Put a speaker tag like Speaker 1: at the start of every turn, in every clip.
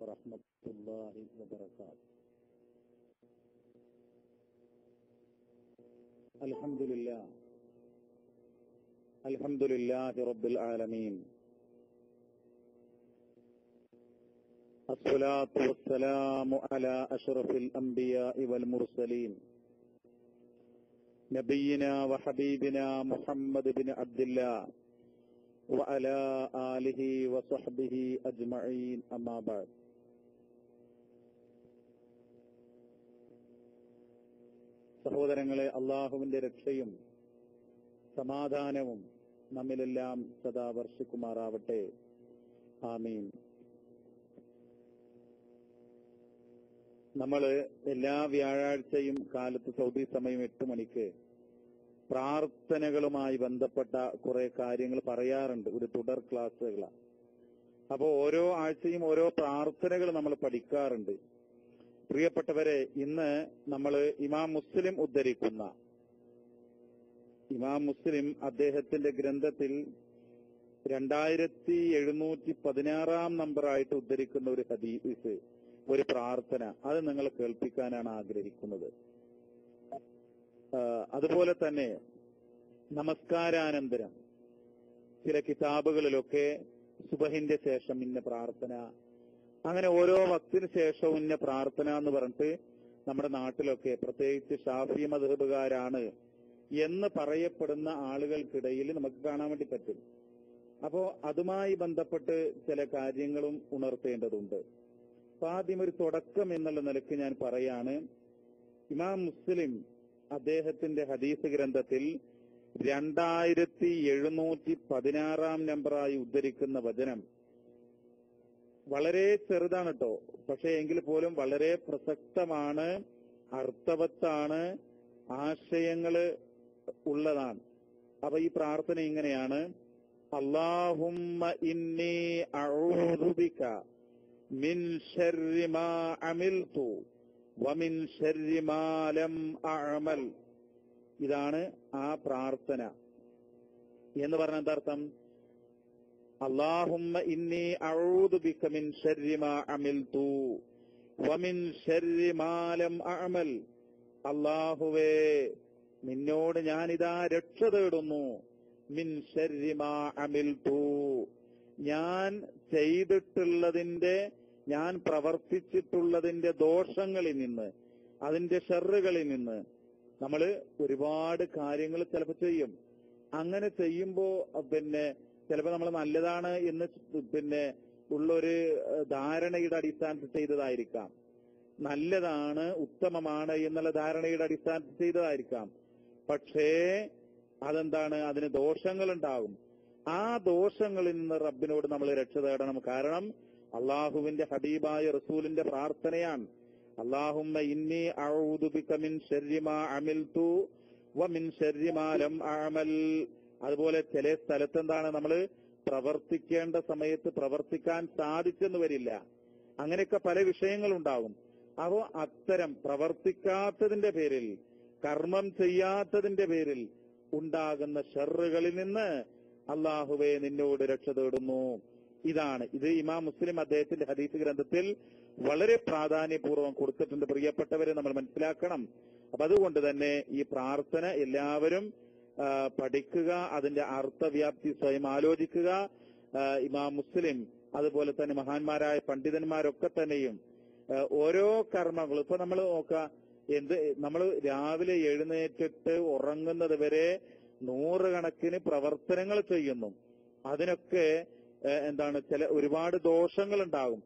Speaker 1: വറഹ്മത്തുള്ളാഹി വബറകാതുഹു. അൽഹംദുലില്ലാഹി റബ്ബിൽ ആലമീൻ. അസ്സലാത്തു വസ്സലാമു അലാ അഷ്റഫിൽ അംബിയാഇ വൽ മുർസലീൻ നബിയിനാ വഹബീബിനാ മുഹമ്മദ് ബിൻ അബ്ദില്ലാഹ് വഅലാ ആലിഹി വസഹ്ബിഹി അജ്മഈൻ. അമ്മാ ബഅദ്. സഹോദരങ്ങളെ, അള്ളാഹുവിന്റെ രക്ഷയും സമാധാനവും നമ്മിലെല്ലാം സദാ വർഷിക്കുമാറാവട്ടെ. ആമീൻ. നമ്മൾ എല്ലാ വ്യാഴാഴ്ചയും കാലത്ത് സൗദി സമയം 8 മണിക്ക് പ്രാർത്ഥനകളുമായി ബന്ധപ്പെട്ട കുറെ കാര്യങ്ങൾ പറയാറുണ്ട്. ഒരു തുടർ ക്ലാസ്സുകളാണ്. അപ്പോൾ ഓരോ ആഴ്ചയും ഓരോ പ്രാർത്ഥനകൾ നമ്മൾ പഠിക്കാറുണ്ട്. പ്രിയപ്പെട്ടവരെ, ഇന്ന് നമ്മൾ ഇമാം മുസ്ലിം ഉദ്ധരിക്കുന്ന ഇമാം മുസ്ലിം അദ്ദേഹത്തിന്റെ ഗ്രന്ഥത്തിൽ 2716 നമ്പറായിട്ട് ഉദ്ധരിക്കുന്ന ഒരു ഹദീസ്, ഒരു പ്രാർത്ഥന, അത് നിങ്ങൾ കേൾപ്പിക്കാനാണ് ആഗ്രഹിക്കുന്നത്. അതുപോലെ തന്നെ നമസ്കാരാനന്തരം ചില കിതാബുകളിലൊക്കെ സുബഹിന്റെ ശേഷം ഇന്ന പ്രാർത്ഥന, അങ്ങനെ ഓരോ വക്തിന് ശേഷവും ഇന്ന പ്രാർത്ഥന എന്ന് പറഞ്ഞിട്ട് നമ്മുടെ നാട്ടിലൊക്കെ, പ്രത്യേകിച്ച് ഷാഫി മദ്ഹബുകാരാണ് എന്ന് പറയപ്പെടുന്ന ആളുകൾക്കിടയിൽ നമുക്ക് കാണാൻ വേണ്ടി പറ്റും. അപ്പോ അതുമായി ബന്ധപ്പെട്ട് ചില കാര്യങ്ങളും ഉണർത്തേണ്ടതുണ്ട്. അപ്പൊ ആദ്യം ഒരു തുടക്കം എന്നുള്ള നിലയ്ക്ക് ഞാൻ പറയാണ്, ഇമാം മുസ്ലിം അദ്ദേഹത്തിന്റെ ഹദീസ് ഗ്രന്ഥത്തിൽ 2716 നമ്പറായി ഉദ്ധരിക്കുന്ന വചനം വളരെ ചെറുതാണ് കേട്ടോ, പക്ഷെ എങ്കിൽ പോലും വളരെ പ്രസക്തമാണ്, അർത്ഥവത്താണ്, ആശയങ്ങള് ഉള്ളതാണ്. അപ്പൊ ഈ പ്രാർത്ഥന ഇങ്ങനെയാണ്: അല്ലാഹുമ്മ ഇന്നി അഊദു ബിക മിൻ ശർരി മാ അമിൽതു വമിൻ ശർരി മാ ലം അഅമൽ. ഇതാണ് ആ പ്രാർത്ഥന. എന്ന് പറഞ്ഞ എന്താർത്ഥം? അല്ലാഹുമ്മ ഇന്നി അഊദു ബിക മിൻ ശർരി മാ അമിൽതു വമിൻ ശർരി മാ ലം അഅമൽ. അല്ലാഹുവേ, നിന്നോട് ഞാനിതാ രക്ഷ തേടുന്നു. മിൻ ശർരി മാ അമിൽതു, ഞാൻ ചെയ്തിട്ടുള്ളതിന്റെ, ഞാൻ പ്രവർത്തിച്ചിട്ടുള്ളതിന്റെ ദോഷങ്ങളിൽ നിന്ന്, അതിന്റെ ഷർറുകളിൽ നിന്ന്. നമ്മൾ ഒരുപാട് കാര്യങ്ങൾ ചിലപ്പോൾ ചെയ്യും. അങ്ങനെ ചെയ്യുമ്പോ ചിലപ്പോൾ നമ്മൾ നല്ലതാണ് എന്ന് ഉള്ളൊരു ധാരണയുടെ അടിസ്ഥാനത്തിൽ ചെയ്തതായിരിക്കാം, നല്ലതാണ്, ഉത്തമമാണ് എന്നുള്ള ധാരണയുടെ അടിസ്ഥാനത്തിൽ ചെയ്തതായിരിക്കാം. പക്ഷേ അതെന്താണ്, അതിന് ദോഷങ്ങളുണ്ടാകും. ആ ദോഷങ്ങളിൽ നിന്ന് റബ്ബിനോട് നമ്മൾ രക്ഷ തേടണം. കാരണം അള്ളാഹുവിന്റെ ഹബീബായ റസൂലിന്റെ പ്രാർത്ഥനയാണ്, അല്ലാഹുമ്മ ഇന്നി അഊദു ബിക മിൻ ശർരി മാ അമിൽതു വമിൻ ശർരി മാ ലം അഅമൽ. അതുപോലെ ചില സ്ഥലത്ത് എന്താണ്, നമ്മൾ പ്രവർത്തിക്കേണ്ട സമയത്ത് പ്രവർത്തിക്കാൻ സാധിച്ചെന്ന് വരില്ല. അങ്ങനെയൊക്കെ പല വിഷയങ്ങളുണ്ടാകും. അപ്പോ അത്തരം പ്രവർത്തിക്കാത്തതിന്റെ പേരിൽ, കർമ്മം ചെയ്യാത്തതിന്റെ പേരിൽ ഉണ്ടാകുന്ന ഷർറുകളിൽ നിന്ന് അല്ലാഹുവേ നിന്നോട് രക്ഷ തേടുന്നു. ഇത് ഇമാം മുസ്ലിം അദ്ദേഹത്തിന്റെ ഹദീസ് ഗ്രന്ഥത്തിൽ വളരെ പ്രാധാന്യപൂർവ്വം കൊടുത്തിട്ടുണ്ട്. പ്രിയപ്പെട്ടവരെ, നമ്മൾ മനസ്സിലാക്കണം. അപ്പൊ അതുകൊണ്ട് തന്നെ ഈ പ്രാർത്ഥന എല്ലാവരും പഠിക്കുക, അതിന്റെ അർത്ഥവ്യാപ്തി സ്വയം ആലോചിക്കുക. ഇമാം മുസ്ലിം അതുപോലെ തന്നെ മഹാന്മാരായ പണ്ഡിതന്മാരൊക്കെ തന്നെയും ഓരോ കർമ്മങ്ങളും, ഇപ്പൊ നമ്മൾ നോക്കുക, നമ്മൾ രാവിലെ എഴുന്നേറ്റിട്ട് ഉറങ്ങുന്നത് വരെ 100 കണക്കിന് പ്രവർത്തനങ്ങൾ ചെയ്യുന്നു. അതിനൊക്കെ ഒരുപാട് ദോഷങ്ങൾ ഉണ്ടാകും.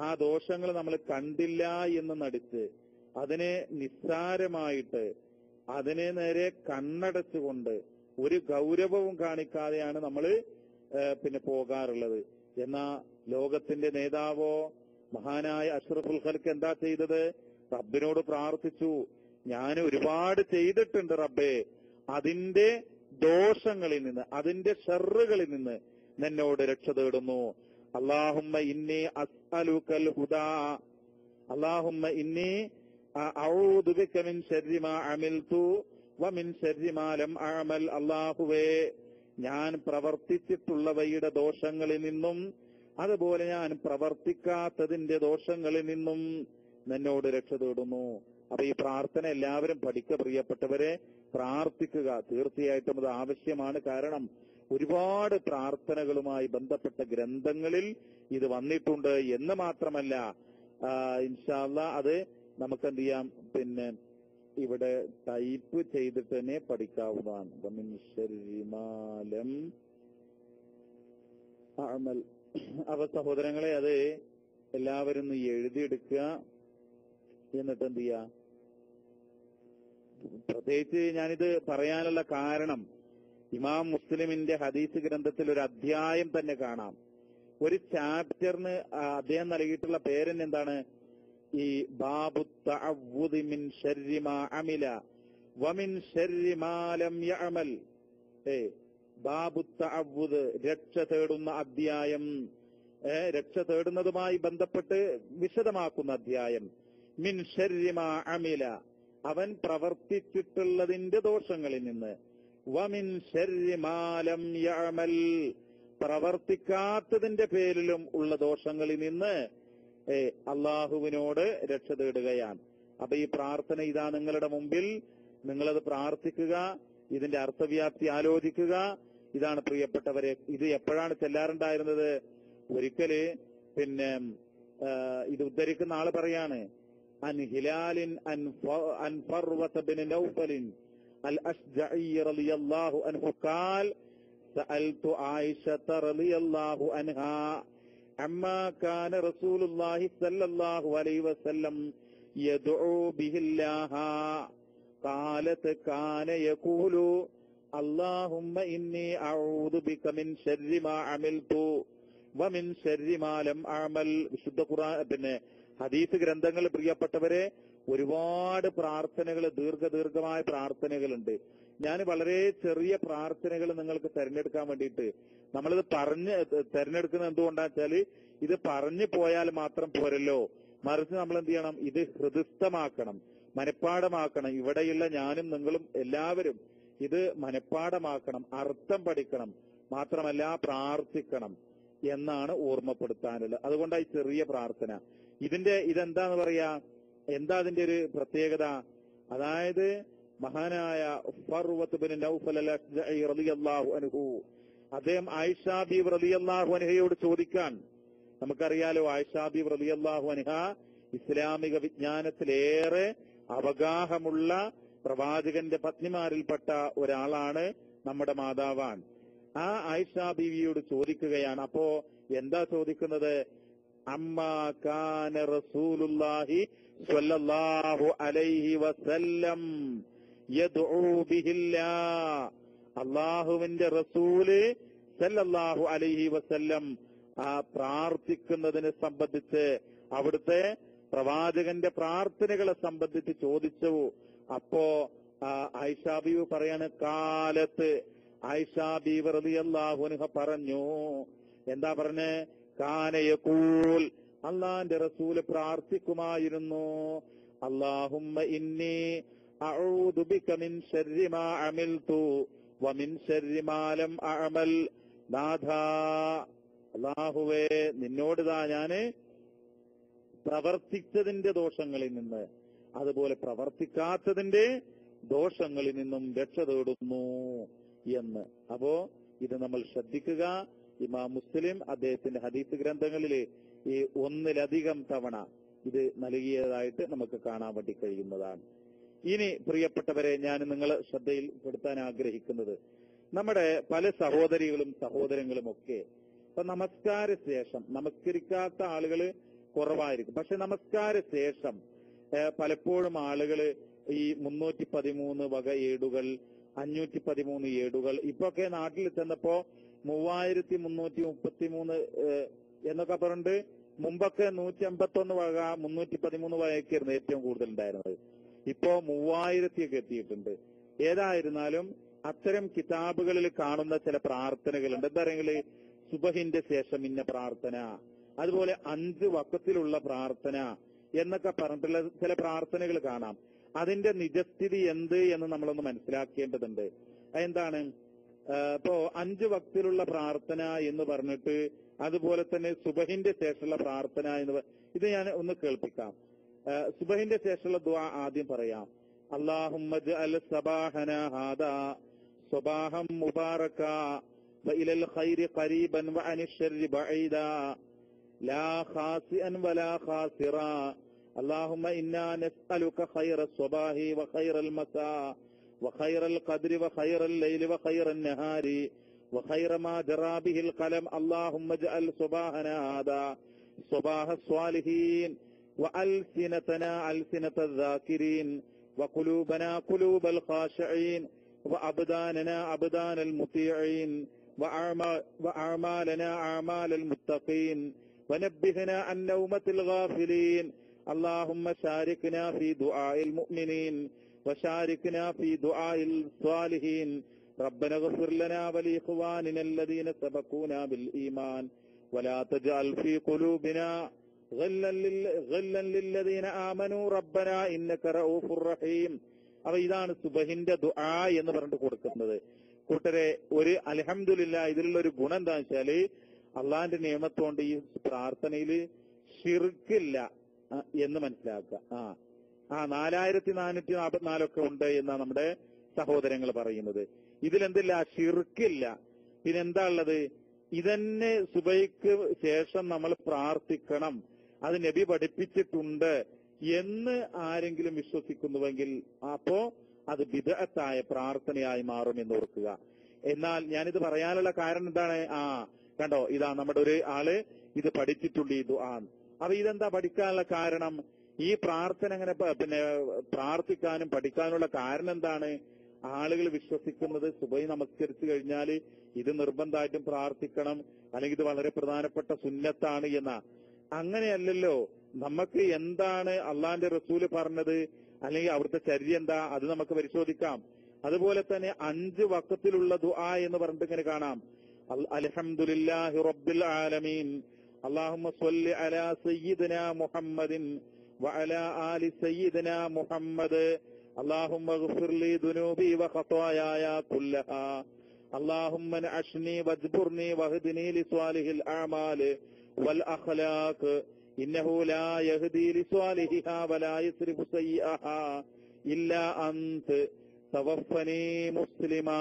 Speaker 1: ആ ദോഷങ്ങൾ നമ്മൾ കണ്ടില്ല എന്ന് നടിച്ച്, അതിനെ നിസ്സാരമായിട്ട്, അതിനെ നേരെ കണ്ണടച്ചുകൊണ്ട് ഒരു ഗൗരവവും കാണിക്കാതെയാണ് നമ്മൾ പോകാറുള്ളത്. എന്നാ ലോകത്തിന്റെ നേതാവോ മഹാനായ അഷ്റഫുൽ ഖൽഖ് എന്താ ചെയ്തത്? റബ്ബിനോട് പ്രാർത്ഥിച്ചു, ഞാൻ ഒരുപാട് ചെയ്തിട്ടുണ്ട് റബ്ബേ, അതിന്റെ ദോഷങ്ങളിൽ നിന്ന്, അതിന്റെ ഷർറുകളിൽ നിന്ന് നിന്നോട് രക്ഷ തേടുന്നു. അല്ലാഹുമ്മ ഇന്നി അസ്അലുകൽ ഹുദാ, അല്ലാഹുമ്മ ഇന്നി അഊദു ബിക മിൻ ശർരി മാ അമിൽതു വമിൻ ശർരി മാ ലം അഅമൽ. അല്ലാഹുവേ, ഞാൻ പ്രവർത്തിച്ചിട്ടുള്ളവയുടെ ദോഷങ്ങളിൽ നിന്നും അതുപോലെ ഞാൻ പ്രവർത്തിക്കാത്തതിന്റെ ദോഷങ്ങളിൽ നിന്നും നിന്നോട് രക്ഷ തേടുന്നു. അപ്പൊ ഈ പ്രാർത്ഥന എല്ലാവരും പഠിക്ക, പ്രിയപ്പെട്ടവരെ, പ്രാർത്ഥിക്കുക. തീർച്ചയായിട്ടും അത് ആവശ്യമാണ്. കാരണം ഒരുപാട് പ്രാർത്ഥനകളുമായി ബന്ധപ്പെട്ട ഗ്രന്ഥങ്ങളിൽ ഇത് വന്നിട്ടുണ്ട് എന്ന് മാത്രമല്ല, ഇൻഷാ അല്ലാഹ് അത് നമുക്ക് എന്ത് ചെയ്യാം, പിന്നെ ഇവിടെ ടൈപ്പ് ചെയ്തിട്ട് തന്നെ പഠിക്കാവുന്നതാണ്. അപ്പൊ സഹോദരങ്ങളെ, അത് എല്ലാവരും ഒന്ന് എഴുതിയെടുക്കുക. എന്നിട്ട് എന്ത് ചെയ്യാ, പ്രത്യേകിച്ച് ഞാനിത് പറയാനുള്ള കാരണം, ഇമാം മുസ്ലിമിന്റെ ഹദീസ് ഗ്രന്ഥത്തിൽ ഒരു അധ്യായം തന്നെ കാണാം. ഒരു ചാപ്റ്ററിന് അദ്ദേഹം നൽകിയിട്ടുള്ള പേരെന്നെ എന്താണ്? ഈ ബാബു തഅവ്വുദി മിൻ ശർരി മാ അമില വമിൻ ശർരി മാ ലം യഅമൽ. ബാബു തഅവ്വുദ്, രക്ഷ തേടുന്ന അധ്യായം, രക്ഷ തേടുന്നതുമായി ബന്ധപ്പെട്ട് വിശദമാക്കുന്ന അധ്യായം. മിൻ ശർരി മാ അമില, അവൻ പ്രവർത്തിച്ചിട്ടുള്ളതിന്റെ ദോഷങ്ങളിൽ നിന്ന്. വമിൻ ശർരി മാ ലം യഅമൽ, പ്രവർത്തിക്കാത്തതിന്റെ പേരിലും ഉള്ള ദോഷങ്ങളിൽ നിന്ന് അള്ളാഹുവിനോട് രക്ഷ തേടുകയാണ്. അപ്പൊ ഈ പ്രാർത്ഥന ഇതാ നിങ്ങളുടെ മുമ്പിൽ, നിങ്ങളത് പ്രാർത്ഥിക്കുക, ഇതിന്റെ അർത്ഥവ്യാപ്തി ആലോചിക്കുക. ഇതാണ് പ്രിയപ്പെട്ടവരെ, ഇത് എപ്പോഴാണ് ചെല്ലാറുണ്ടായിരുന്നത്? ഒരിക്കല് പിന്നെ ഇത് ഉദ്ധരിക്കുന്ന ആള് പറയാണ്, അൻ ഹിലാലിൻ അൻ ഫർവത ബിൻ നൗഫലിൻ അൽ അശ്ജഈ റളിയല്ലാഹു അൻഹു ഖാൽ സഅൽതു ആയിഷത റളിയല്ലാഹു അൻഹാ അമ്മാ കാന റസൂലുള്ളാഹി സ്വല്ലല്ലാഹു അലൈഹി വസല്ലം യദ്ഉ ബിഹില്ലാഹ ഖാലത് കാന യഖൂലു അല്ലാഹുമ്മ ഇന്നി അഊദു ബിക മിൻ ശർരി മാ അമിൽതു വമിൻ ശർരി മാ ലം അഅമൽ. വിശുദ്ധ ഖുർആൻ, പിന്നെ ഹദീസ് ഗ്രന്ഥങ്ങൾ, പ്രിയപ്പെട്ടവരെ, ഒരുപാട് പ്രാർത്ഥനകൾ, ദീർഘമായ പ്രാർത്ഥനകളുണ്ട്. ഞാൻ വളരെ ചെറിയ പ്രാർത്ഥനകൾ നിങ്ങൾക്ക് തെരഞ്ഞെടുക്കാൻ വേണ്ടിയിട്ട് നമ്മളിത് തെരഞ്ഞെടുക്കുന്നത് എന്തുകൊണ്ടാന്ന് വെച്ചാല്, ഇത് പറഞ്ഞു പോയാൽ മാത്രം പോരല്ലോ, മറിച്ച് നമ്മൾ എന്ത് ചെയ്യണം, ഇത് ഹൃദിസ്ഥമാക്കണം, മനഃപ്പാടമാക്കണം. ഇവിടെയുള്ള ഞാനും നിങ്ങളും എല്ലാവരും ഇത് മനഃപ്പാടമാക്കണം, അർത്ഥം പഠിക്കണം, മാത്രമല്ല പ്രാർത്ഥിക്കണം എന്നാണ് ഓർമ്മപ്പെടുത്താനുള്ളത്. അതുകൊണ്ടായി ചെറിയ പ്രാർത്ഥന. ഇതെന്താന്ന് പറയാ, എന്താ അതിന്റെ ഒരു പ്രത്യേകത? അതായത് മഹാനായ ഫർവത്ത് ബിൻ നൗഫൽ അൽ അശ്ജഈ റളിയല്ലാഹു അൻഹു, അദ്ദേഹം ആയിഷ ബീവി റളിയല്ലാഹു അൻഹയോട് ചോദിക്കാൻ, നമുക്കറിയാലോ ആയിഷ ബീവി റളിയല്ലാഹു അൻഹ ഇസ്ലാമിക വിജ്ഞാനത്തിലേറെ അവഗാഹമുള്ള പ്രവാചകന്റെ പത്നിമാരിൽപ്പെട്ട ഒരാളാണ്, നമ്മുടെ മാതാവാണ്. ആ ആയിഷ ബീവിയോട് ചോദിക്കുകയാണ്. അപ്പോ എന്താ ചോദിക്കുന്നത്? അമ്മാ കാന റസൂലുള്ളാഹി സ്വല്ലല്ലാഹു അലൈഹി വസല്ലം യദ്ഉ ബിഹില്ലാ, അല്ലാഹുവിന്റെ റസൂല് സല്ലല്ലാഹു അലൈഹി വസല്ലം ആ പ്രാർത്ഥിക്കുന്നതിനെ സംബന്ധിച്ച്, അവിടുത്തെ പ്രവാചകന്റെ പ്രാർത്ഥനകളെ സംബന്ധിച്ച് ചോദിച്ചു. അപ്പോ ആയിഷ ബീവി പറയാണ്, കാലത്ത് ആയിഷ ബീവി റളിയല്ലാഹു അൻഹ പറഞ്ഞു. എന്താ പറഞ്ഞേ? കാന യഖൂൽ, അല്ലാഹുവിന്റെ റസൂല് പ്രാർത്ഥിക്കുമായിരുന്നു, അല്ലാഹുമ്മ ഇന്നി അഊദു ബിക മിൻ ശർരി മാ അമിൽതു വമിൻ ശർരി മാ ലം അഅമൽ. നാഥാ, അല്ലാഹുവേ, നിന്നോടുതാ ഞാന് പ്രവർത്തിച്ചതിന്റെ ദോഷങ്ങളിൽ നിന്ന്, അതുപോലെ പ്രവർത്തിക്കാത്തതിന്റെ ദോഷങ്ങളിൽ നിന്നും രക്ഷ തേടുന്നു എന്ന്. അപ്പോ ഇത് നമ്മൾ ശ്രദ്ധിക്കുക. ഇമാം മുസ്ലിം അദ്ദേഹത്തിന്റെ ഹദീസ് ഗ്രന്ഥങ്ങളില് ഈ ഒന്നിലധികം തവണ ഇത് നൽകിയതായിട്ട് നമുക്ക് കാണാൻ വേണ്ടി കഴിയുന്നതാണ്. ഇനി പ്രിയപ്പെട്ടവരെ, ഞാൻ നിങ്ങളെ ശ്രദ്ധയിൽപ്പെടുത്താൻ ആഗ്രഹിക്കുന്നത്, നമ്മുടെ പല സഹോദരികളും സഹോദരങ്ങളും ഒക്കെ ഇപ്പൊ നമസ്കാര ശേഷം, നമസ്കരിക്കാത്ത ആളുകള് കുറവായിരിക്കും, പക്ഷെ നമസ്കാര ശേഷം പലപ്പോഴും ആളുകള് ഈ 313 വക ഏടുകൾ, 513 ഏടുകൾ, ഇപ്പൊക്കെ നാട്ടിൽ ചെന്നപ്പോ 3333 എന്നൊക്കെ പറഞ്ഞിട്ട്, മുമ്പൊക്കെ 151 വക 313 വകയൊക്കെയായിരുന്നു ഏറ്റവും കൂടുതൽ ഉണ്ടായിരുന്നത്. ഇപ്പോ 3000 എത്തിയിട്ടുണ്ട്. ഏതായിരുന്നാലും അത്തരം കിതാബുകളിൽ കാണുന്ന ചില പ്രാർത്ഥനകളുണ്ട്. എന്താ പറയുക, സുബഹിന്റെ ശേഷം ഇന്ന പ്രാർത്ഥന, അതുപോലെ 5 വഖത്തിലുള്ള പ്രാർത്ഥന എന്നൊക്കെ പറഞ്ഞിട്ടുള്ള ചില പ്രാർത്ഥനകൾ കാണാം. അതിന്റെ നിജസ്ഥിതി എന്ത് എന്ന് നമ്മളൊന്ന് മനസ്സിലാക്കേണ്ടതുണ്ട്. എന്താണ് ഇപ്പോ 5 വഖത്തിലുള്ള പ്രാർത്ഥന എന്ന് പറഞ്ഞിട്ട് അതുപോലെ തന്നെ സുബഹിന്റെ ശേഷമുള്ള പ്രാർത്ഥന എന്ന് ഇത് ഞാൻ ഒന്ന് കേൾപ്പിക്കാം. സുബഹിന്റെ ശേഷമുള്ള ദുആ ആദ്യം പറയാം. അല്ലാഹുമ്മ ജഅൽ സബാഹനാ ഹാദാ സ്വബാഹം മുബാറക വഇലൽ ഖൈരി ഖരീബൻ വഅനിശ് ശർരി ബഈദാ ലാ ഖാസിഅൻ വലാ ഖാസിറാ اللهم إنا نسألك خير الصباح وخير المساء وخير القدر وخير الليل وخير النهار وخير ما جرى به القلم اللهم اجعل صباحنا هذا صباح الصالحين وألسنتنا ألسنة الذاكرين وقلوبنا قلوب الخاشعين وأبداننا أبدان المطيعين وأعمالنا أعمال المتقين ونبهنا عن نومة الغافلين اللهم شاركنا في دعاء المؤمنين وشاركنا في دعاء الصالحين ربنا اغفر لنا ولإخواننا الذين سبقونا بالإيمان ولا تجعل في قلوبنا غلا للذين آمنوا ربنا إنك رؤوف رحيم. അപ്പൊ ഇതാണ് സുബഹിന്റെ ദുആ എന്ന് പറഞ്ഞിട്ട് കൊടുക്കുന്നത്. കൂട്ടരെ, ഒരു അൽഹംദുലില്ലാഹ് ഇതിലുള്ള ഒരു ഗുണം എന്താണെന്ന് വെച്ചാല് അള്ളാഹിന്റെ നിയമത്തോണ്ട് ഈ പ്രാർത്ഥനയിൽ ശിർക്കില്ല എന്ന് മനസ്സിലാക്കുക. 4444 ഉണ്ട് എന്നാണ് നമ്മുടെ സഹോദരങ്ങൾ പറയുന്നത്. ഇതിലെന്തില്ല? ശിർക്കില്ല. പിന്നെന്താ ഉള്ളത്? ഇതന്നെ സുബഹിക്ക് ശേഷം നമ്മൾ പ്രാർത്ഥിക്കണം, അത് നബി പഠിപ്പിച്ചിട്ടുണ്ട് എന്ന് ആരെങ്കിലും വിശ്വസിക്കുന്നുവെങ്കിൽ അപ്പോ അത് ബിദ്അത്തായ പ്രാർത്ഥനയായി മാറും എന്ന് ഓർക്കുക. എന്നാൽ ഞാനിത് പറയാനുള്ള കാരണം എന്താണ്? കണ്ടോ, ഇതാ നമ്മുടെ ഒരു ആള് ഇത് പഠിച്ചിട്ടുണ്ട് ഈ ദുആ. അപ്പൊ ഇതെന്താ പഠിക്കാനുള്ള കാരണം? ഈ പ്രാർത്ഥന അങ്ങനെ പ്രാർത്ഥിക്കാനും പഠിക്കാനുള്ള കാരണം എന്താണ്? ആളുകൾ വിശ്വസിക്കുന്നത് സുബഹി നമസ്കരിച്ചു കഴിഞ്ഞാൽ ഇത് നിർബന്ധമായിട്ടും പ്രാർത്ഥിക്കണം, അല്ലെങ്കിൽ ഇത് വളരെ പ്രധാനപ്പെട്ട സുന്നത്താണ് എന്ന. അങ്ങനെയല്ലല്ലോ. നമുക്ക് എന്താണ് അള്ളാന്റെ റസൂല് പറഞ്ഞത്, അല്ലെങ്കിൽ അവിടുത്തെ ചര്യ എന്താ, അത് നമുക്ക് പരിശോധിക്കാം. അതുപോലെ തന്നെ 5 വഖത്തിലുള്ള ദുആ എന്ന് പറഞ്ഞിട്ട് ഇങ്ങനെ കാണാം. അൽഹംദുലില്ലാഹി റബ്ബിൽ ആലമീൻ അല്ലാഹുമ്മ സ്വല്ലി അലാ സയ്യിദിനാ മുഹമ്മദിൻ വഅലാ ആലി സയ്യിദിനാ മുഹമ്മദ് അല്ലാഹുമ്മ ഗ്ഫിർ ലി ദുനൂബി വഖതായായ കുല്ലഹാ അല്ലാഹുമ്മ അശ്നി വജ്ബുർനി വഹ്ദിനി ലിസ്വാലിഹിൽ അഅമാൽ വൽ അഖ്ലാഖ് ഇന്നഹു ലാ യഹ്ദി ലിസ്വാലിഹിഹാ വലാ യസ്രിഫു സയ്യിഅഹാ ഇല്ലാ അൻത തവഫനി മുസ്ലിമാ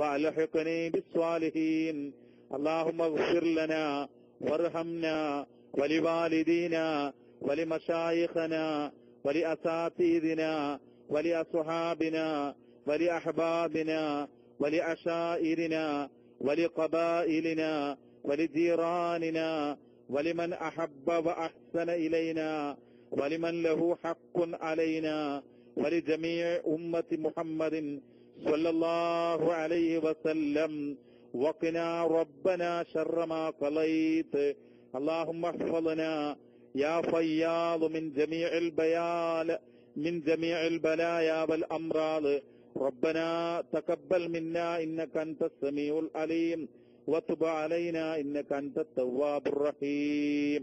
Speaker 1: വഅൽഹിഖ്നി ബിസ്വാലിഹീൻ അല്ലാഹുമ്മ ഗ്ഫിർ ലനാ വർഹംനാ വലിവാലിദീനാ വലിമശായിഖനാ വലിഅസാതീദിനാ വലിഅസ്ഹാബിനാ വലിഅഹ്ബാബിനാ വലിഅശായിരിനാ വലിഖബായിലിനാ വലിജീറാനിനാ വലിമൻ അഹബ്ബ വഅഹ്സന ഇലൈനാ വലിമൻ ലഹു ഹഖ്ഖുൻ അലൈനാ വലിജമീഇ ഉമ്മത്തി മുഹമ്മദിൻ സ്വല്ലല്ലാഹു അലൈഹി വസല്ലം വഖിനാ റബ്ബനാ ശർറ മാ ഖളൈത اللهم احفظنا يا فياض من جميع البلايا والأمراض ربنا تقبل منا إنك أنت السميع العليم وتب علينا إنك أنت التواب الرحيم.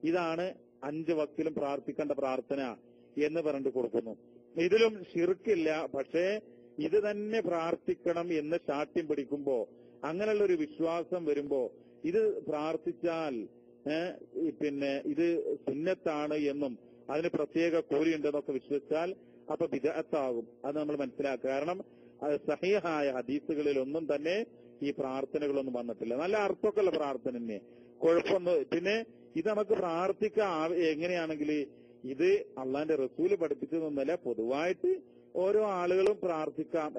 Speaker 1: ഇതാണ് 5 വക്തിലും പ്രാർത്ഥിക്കേണ്ട പ്രാർത്ഥന എന്ന് പറഞ്ഞിട്ട് കൊടുക്കുന്നു. ഇതിലും ശിർക്കില്ല. പക്ഷേ ഇത് തന്നെ പ്രാർത്ഥിക്കണം എന്ന് ശാഠ്യം പിടിക്കുമ്പോ, അങ്ങനെയുള്ള ഒരു വിശ്വാസം വരുമ്പോ, ഇത് പ്രാർത്ഥിച്ചാൽ ഇത് സുന്നത്താണ് എന്നും അതിന് പ്രത്യേക കൂലിയുണ്ടെന്നൊക്കെ വിശ്വസിച്ചാൽ അപ്പൊ ബിദ്അത്താകും. അത് നമ്മൾ മനസ്സിലാക്കുക. കാരണം സഹീഹായ ഹദീസുകളിൽ ഒന്നും തന്നെ ഈ പ്രാർത്ഥനകളൊന്നും വന്നിട്ടില്ല. നല്ല അർത്ഥമൊക്കെയുള്ള പ്രാർത്ഥന തന്നെ, കുഴപ്പമൊന്നും. പിന്നെ ഇത് നമുക്ക് പ്രാർത്ഥിക്കാം എങ്ങനെയാണെങ്കിൽ, ഇത് അള്ളാന്റെ റസൂല് പഠിപ്പിച്ചതൊന്നുമല്ല, പൊതുവായിട്ട് ഓരോ ആളുകളും പ്രാർത്ഥിക്കാം.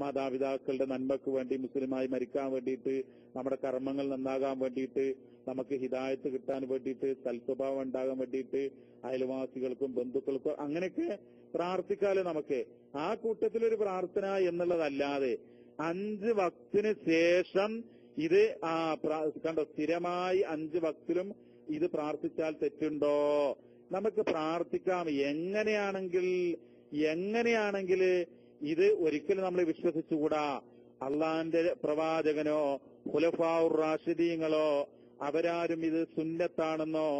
Speaker 1: മാതാപിതാക്കളുടെ നന്മക്ക് വേണ്ടി, മുസ്ലിമായി മരിക്കാൻ വേണ്ടിയിട്ട്, നമ്മുടെ കർമ്മങ്ങൾ നന്നാകാൻ വേണ്ടിയിട്ട്, നമുക്ക് ഹിദായത്ത് കിട്ടാൻ വേണ്ടിയിട്ട്, സൽസ്വഭാവം ഉണ്ടാകാൻ വേണ്ടിയിട്ട്, അയൽവാസികൾക്കും ബന്ധുക്കൾക്കും അങ്ങനെയൊക്കെ പ്രാർത്ഥിക്കാലോ നമുക്ക്. ആ കൂട്ടത്തിലൊരു പ്രാർത്ഥന എന്നുള്ളതല്ലാതെ 5 വക്തിന് ശേഷം ഇത് കണ്ടോ, സ്ഥിരമായി 5 വക്തിലും ഇത് പ്രാർത്ഥിച്ചാൽ തെറ്റുണ്ടോ? നമുക്ക് പ്രാർത്ഥിക്കാം. എങ്ങനെയാണെങ്കിൽ ഇത് ഒരിക്കലും നമ്മൾ വിശ്വസിച്ചുകൂടാ. അള്ളാന്റെ പ്രവാചകനോ ഖുലഫാഉർ റാഷിദീങ്ങളോ അവരാരും ഇത് സുന്നത്താണെന്നോ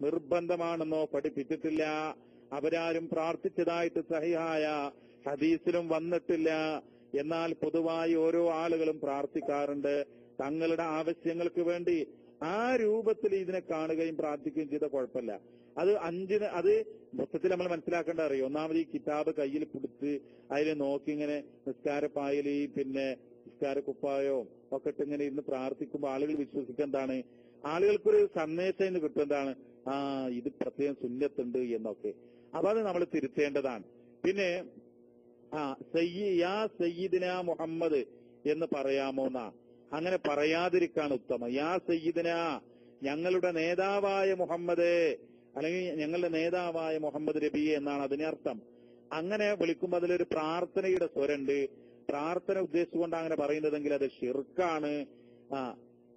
Speaker 1: നിർബന്ധമാണെന്നോ പഠിപ്പിച്ചിട്ടില്ല. അവരാരും പ്രാർത്ഥിച്ചതായിട്ട് സഹിഹായ ഹദീസിലും വന്നിട്ടില്ല. എന്നാൽ പൊതുവായി ഓരോ ആളുകളും പ്രാർത്ഥിക്കാറുണ്ട്. തങ്ങളുടെ ആവശ്യങ്ങൾക്ക് വേണ്ടി ആ രൂപത്തിൽ ഇതിനെ കാണുകയും പ്രാർത്ഥിക്കുകയും ചെയ്ത കുഴപ്പമില്ല. അത് അത് മൊത്തത്തിൽ നമ്മൾ മനസ്സിലാക്കേണ്ട അറിയോ. ഒന്നാമത് ഈ കിതാബ് കയ്യിൽ പിടിച്ച് അതിൽ നോക്കി ഇങ്ങനെ നിസ്കാരപ്പായല് പിന്നെ നിസ്കാര കുപ്പായോ ഒക്കെ ഇട്ട് ഇങ്ങനെ ഇരുന്ന് പ്രാർത്ഥിക്കുമ്പോൾ ആളുകൾ വിശ്വസിക്കുക എന്താണ്, ആളുകൾക്കൊരു സന്ദേശം എന്ന് കിട്ടും, എന്താണ്, ഇത് പ്രത്യേകം സുന്നത്തുണ്ട് എന്നൊക്കെ. അപ്പൊ അത് നമ്മൾ തിരുത്തേണ്ടതാണ്. പിന്നെ യാ സയ്യിദിന മുഹമ്മദ് എന്ന് പറയാമോന്നാ, അങ്ങനെ പറയാതിരിക്കാൻ ഉത്തമം. യാ സയ്യിദിന, ഞങ്ങളുടെ നേതാവായ മുഹമ്മദ്, അല്ലെങ്കിൽ ഞങ്ങളുടെ നേതാവായ മുഹമ്മദ് നബിയെ എന്നാണ് അതിനർത്ഥം. അങ്ങനെ വിളിക്കുമ്പോൾ അതിലൊരു പ്രാർത്ഥനയുടെ സ്വരണ്ട്. പ്രാർത്ഥന ഉദ്ദേശിച്ചുകൊണ്ട് അങ്ങനെ പറയുന്നതെങ്കിൽ അത് ഷിർക്കാണ്.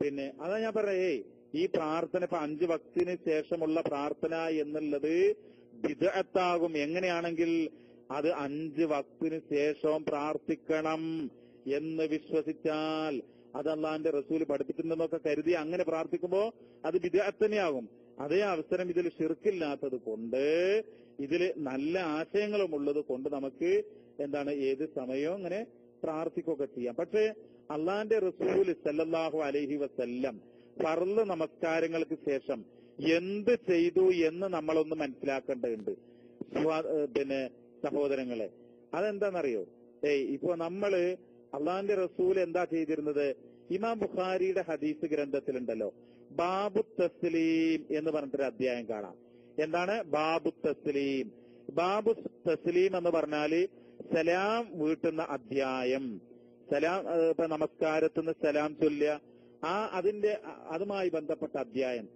Speaker 1: പിന്നെ അതാ ഞാൻ പറയേ, ഈ പ്രാർത്ഥന ഇപ്പൊ 5 വക്തിന് ശേഷമുള്ള പ്രാർത്ഥന എന്നുള്ളത് ബിദ്അത്താകും. എങ്ങനെയാണെങ്കിൽ അത് 5 വക്തിന് ശേഷവും പ്രാർത്ഥിക്കണം എന്ന് വിശ്വസിച്ചാൽ, അത് അള്ളാന്റെ റസൂല് പഠിപ്പിക്കുന്നെന്നൊക്കെ കരുതി അങ്ങനെ പ്രാർത്ഥിക്കുമ്പോ അത് ബിദ്അത്ത് തന്നെയാകും. അതേ അവസരം ഇതിൽ ഷിർക്കില്ലാത്തത് കൊണ്ട്, ഇതിൽ നല്ല ആശയങ്ങളും ഉള്ളത് കൊണ്ട് നമുക്ക് എന്താണ് ഏത് സമയവും അങ്ങനെ പ്രാർത്ഥിക്കുകയൊക്കെ ചെയ്യാം. പക്ഷേ അള്ളാന്റെ റസൂൽ സല്ലല്ലാഹു അലൈഹി വസല്ലം ഫർള് നമസ്കാരങ്ങൾക്ക് ശേഷം എന്ത് ചെയ്തു എന്ന് നമ്മളൊന്ന് മനസ്സിലാക്കേണ്ടതുണ്ട്. പിന്നെ സഹോദരങ്ങളെ, അതെന്താണെന്നറിയോ? ഇപ്പൊ നമ്മള് അള്ളാന്റെ റസൂൽ എന്താ ചെയ്തിരുന്നത്? ഇമാം ബുഖാരിയുടെ ഹദീസ് ഗ്രന്ഥത്തിലുണ്ടല്ലോ, ബാബു തസ്ലീം എന്ന് പറഞ്ഞിട്ടൊരു അധ്യായം കാണാം. എന്താണ് ബാബു തസ്ലീം? ബാബു തസ്ലീം എന്ന് പറഞ്ഞാല് സലാം വീട്ടുന്ന അധ്യായം. സലാം, ഇപ്പൊ നമസ്കാരത്തിന് സലാം ചൊല്ലുക, അതുമായി ബന്ധപ്പെട്ട അധ്യായം.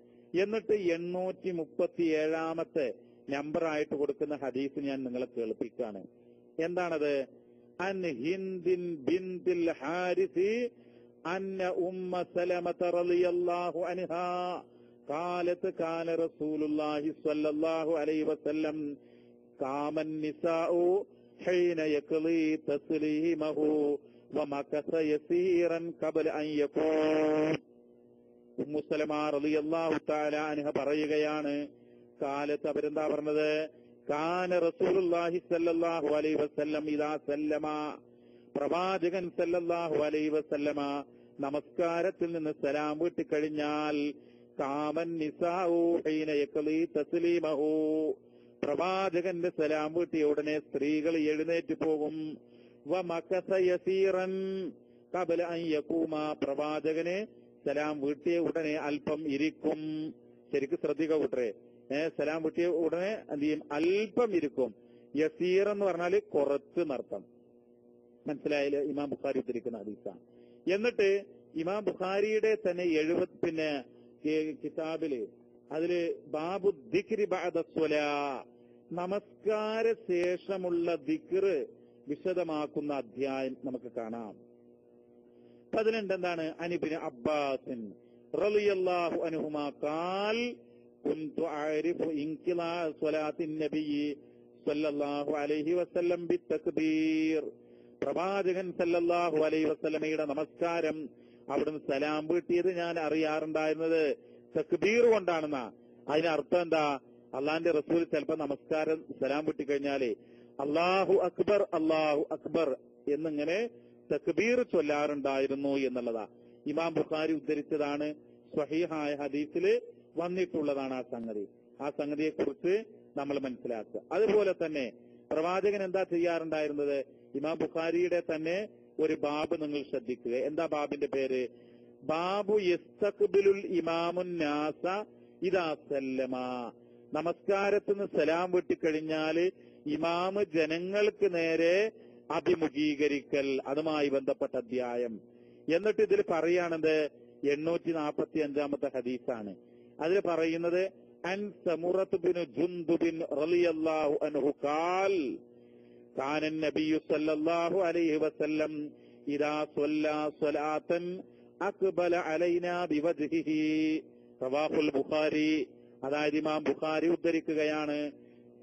Speaker 1: എന്നിട്ട് 837 നമ്പറായിട്ട് കൊടുക്കുന്ന ഹദീസ് ഞാൻ നിങ്ങളെ കേൾപ്പിക്കാണ്. എന്താണത്? അൻ ഹിന്ദിൻ ബിന്തിൽ ഹാരിസി അന്ന ഉമ്മ സലമത റളിയല്ലാഹു അൻഹാ ഖാലത് കാന റസൂലുള്ളാഹി സ്വല്ലല്ലാഹു അലൈഹി വസല്ലം ഖാമൻ നിസാഉ ഹീന യഖ്ലി തസ്ലീമഹു വമകസ യസീറൻ ഖബല അൻ യഖൂം. ഉമ്മു സലമ റളിയല്ലാഹു തആല അൻഹ പറയുകയാണ്, കാലത്ത് അവരെന്താ പറഞ്ഞത്? കാന റസൂലുള്ളാഹി സ്വല്ലല്ലാഹു അലൈഹി വസല്ലം ഇദാ സല്ലമ, പ്രവാചകൻ സല്ലല്ലാഹു അലൈഹി വസല്ലമ നമസ്കാരത്തിൽ നിന്ന് സലാം വീട്ടിക്കഴിഞ്ഞാൽ, കാമൻ നിസാഉ ഹീന യഖ്ലി തസ്ലീമഹു, പ്രവാചകന്റെ സലാം വീട്ടിയ ഉടനെ സ്ത്രീകൾ എഴുന്നേറ്റ് പോകും. വമകസ യസീറൻ ഖബല അൻ യഖൂമ, പ്രവാചകന് സലാം വീട്ടിയ ഉടനെ അല്പം ഇരിക്കും. ശരിക്കും ശ്രദ്ധിക്കുക കൂട്ടരെ, സലാം വീട്ടിയ ഉടനെ എന്ത് ചെയ്യും? അല്പം ഇരിക്കും. യസീർ എന്ന് പറഞ്ഞാല് കുറച്ച് നർത്ഥം. മനസ്സിലായാലും ഇമാം ബുഖാരി ഉദ്ധരിക്കുന്ന ഹദീസാണ്. എന്നിട്ട് ഇമാം ബുഖാരിയുടെ തന്നെ 70 കിതാബില് അതില് ബാബു ദിക്രി ബഅദ സ്വലാ, നമസ്കാര ശേഷമുള്ള ദിക്ർ വിശദമാക്കുന്ന അധ്യായം നമുക്ക് കാണാം. 18 എന്താണ്? അനിബ്നു അബ്ബാസിൻ റളിയല്ലാഹു അൻഹുമാ ഖാൽ കുൻതു അഅരിഫു ഇൻഖിലാ സ്വലാത്തിൻ നബിയ്യി സല്ലല്ലാഹു അലൈഹി വസല്ലം ബിത്തക്ബീർ, പ്രവാചകൻ സല്ലല്ലാഹു അലൈഹി വസല്ലമയുടെ നമസ്കാരം അവിടുന്ന് സലാം വീട്ടിയത് ഞാൻ അറിയാറുണ്ടായിരുന്നത് തക്ബീർ കൊണ്ടാണെന്നാ. അതിനർത്ഥം എന്താ? അള്ളാന്റെ റസൂൽ ചിലപ്പോ നമസ്കാരം സലാം വീട്ടിക്കഴിഞ്ഞാലേ അല്ലാഹു അക്ബർ അല്ലാഹു അക്ബർ എന്നിങ്ങനെ തക്ബീർ ചൊല്ലാറുണ്ടായിരുന്നു എന്നുള്ളതാ. ഇമാം ബുഖാരി ഉദ്ധരിച്ചതാണ്, സ്വഹീഹായ ഹദീസില് വന്നിട്ടുള്ളതാണ് ആ സംഗതിയെ കുറിച്ച് നമ്മൾ മനസ്സിലാക്കുക. അതുപോലെ തന്നെ പ്രവാചകൻ എന്താ ചെയ്യാറുണ്ടായിരുന്നത്? ഇമാം ബുഖാരിയുടെ തന്നെ ഒരു ബാബ് നിങ്ങൾ ശ്രദ്ധിക്കുക. എന്താ ബാബിന്റെ പേര്? ബാബു യസ്തഖ്ബിലുൽ ഇമാമുൻ നാസ ഇദാ സല്ലമ, നമസ്കാരത്തിന് സലാം വിട്ടിക്കഴിഞ്ഞാല് ഇമാമ് ജനങ്ങൾക്ക് നേരെ അഭിമുഖീകരിക്കൽ, അതുമായി ബന്ധപ്പെട്ട അധ്യായം. എന്നിട്ട് ഇതിൽ പറയാണത് 845 ഹദീസാണ്. അതിൽ പറയുന്നത് അൻ സമുറത്ത് ബിൻ ജുന്ദുബിൻ റളിയല്ലാഹു അൻഹു ഖാൽ കാന നബിയ്യു സല്ലല്ലാഹു അലൈഹി വസല്ലം ഇദാ സ്വല്ലാ സ്വലാത്തൻ അഖ്ബല അലൈനാ ബിവജ്ഹിഹി, റവാഹുൽ ബുഖാരി. അതായത് ഇമാം ബുഖാരി ഉദ്ധരിക്കുകയാണ്,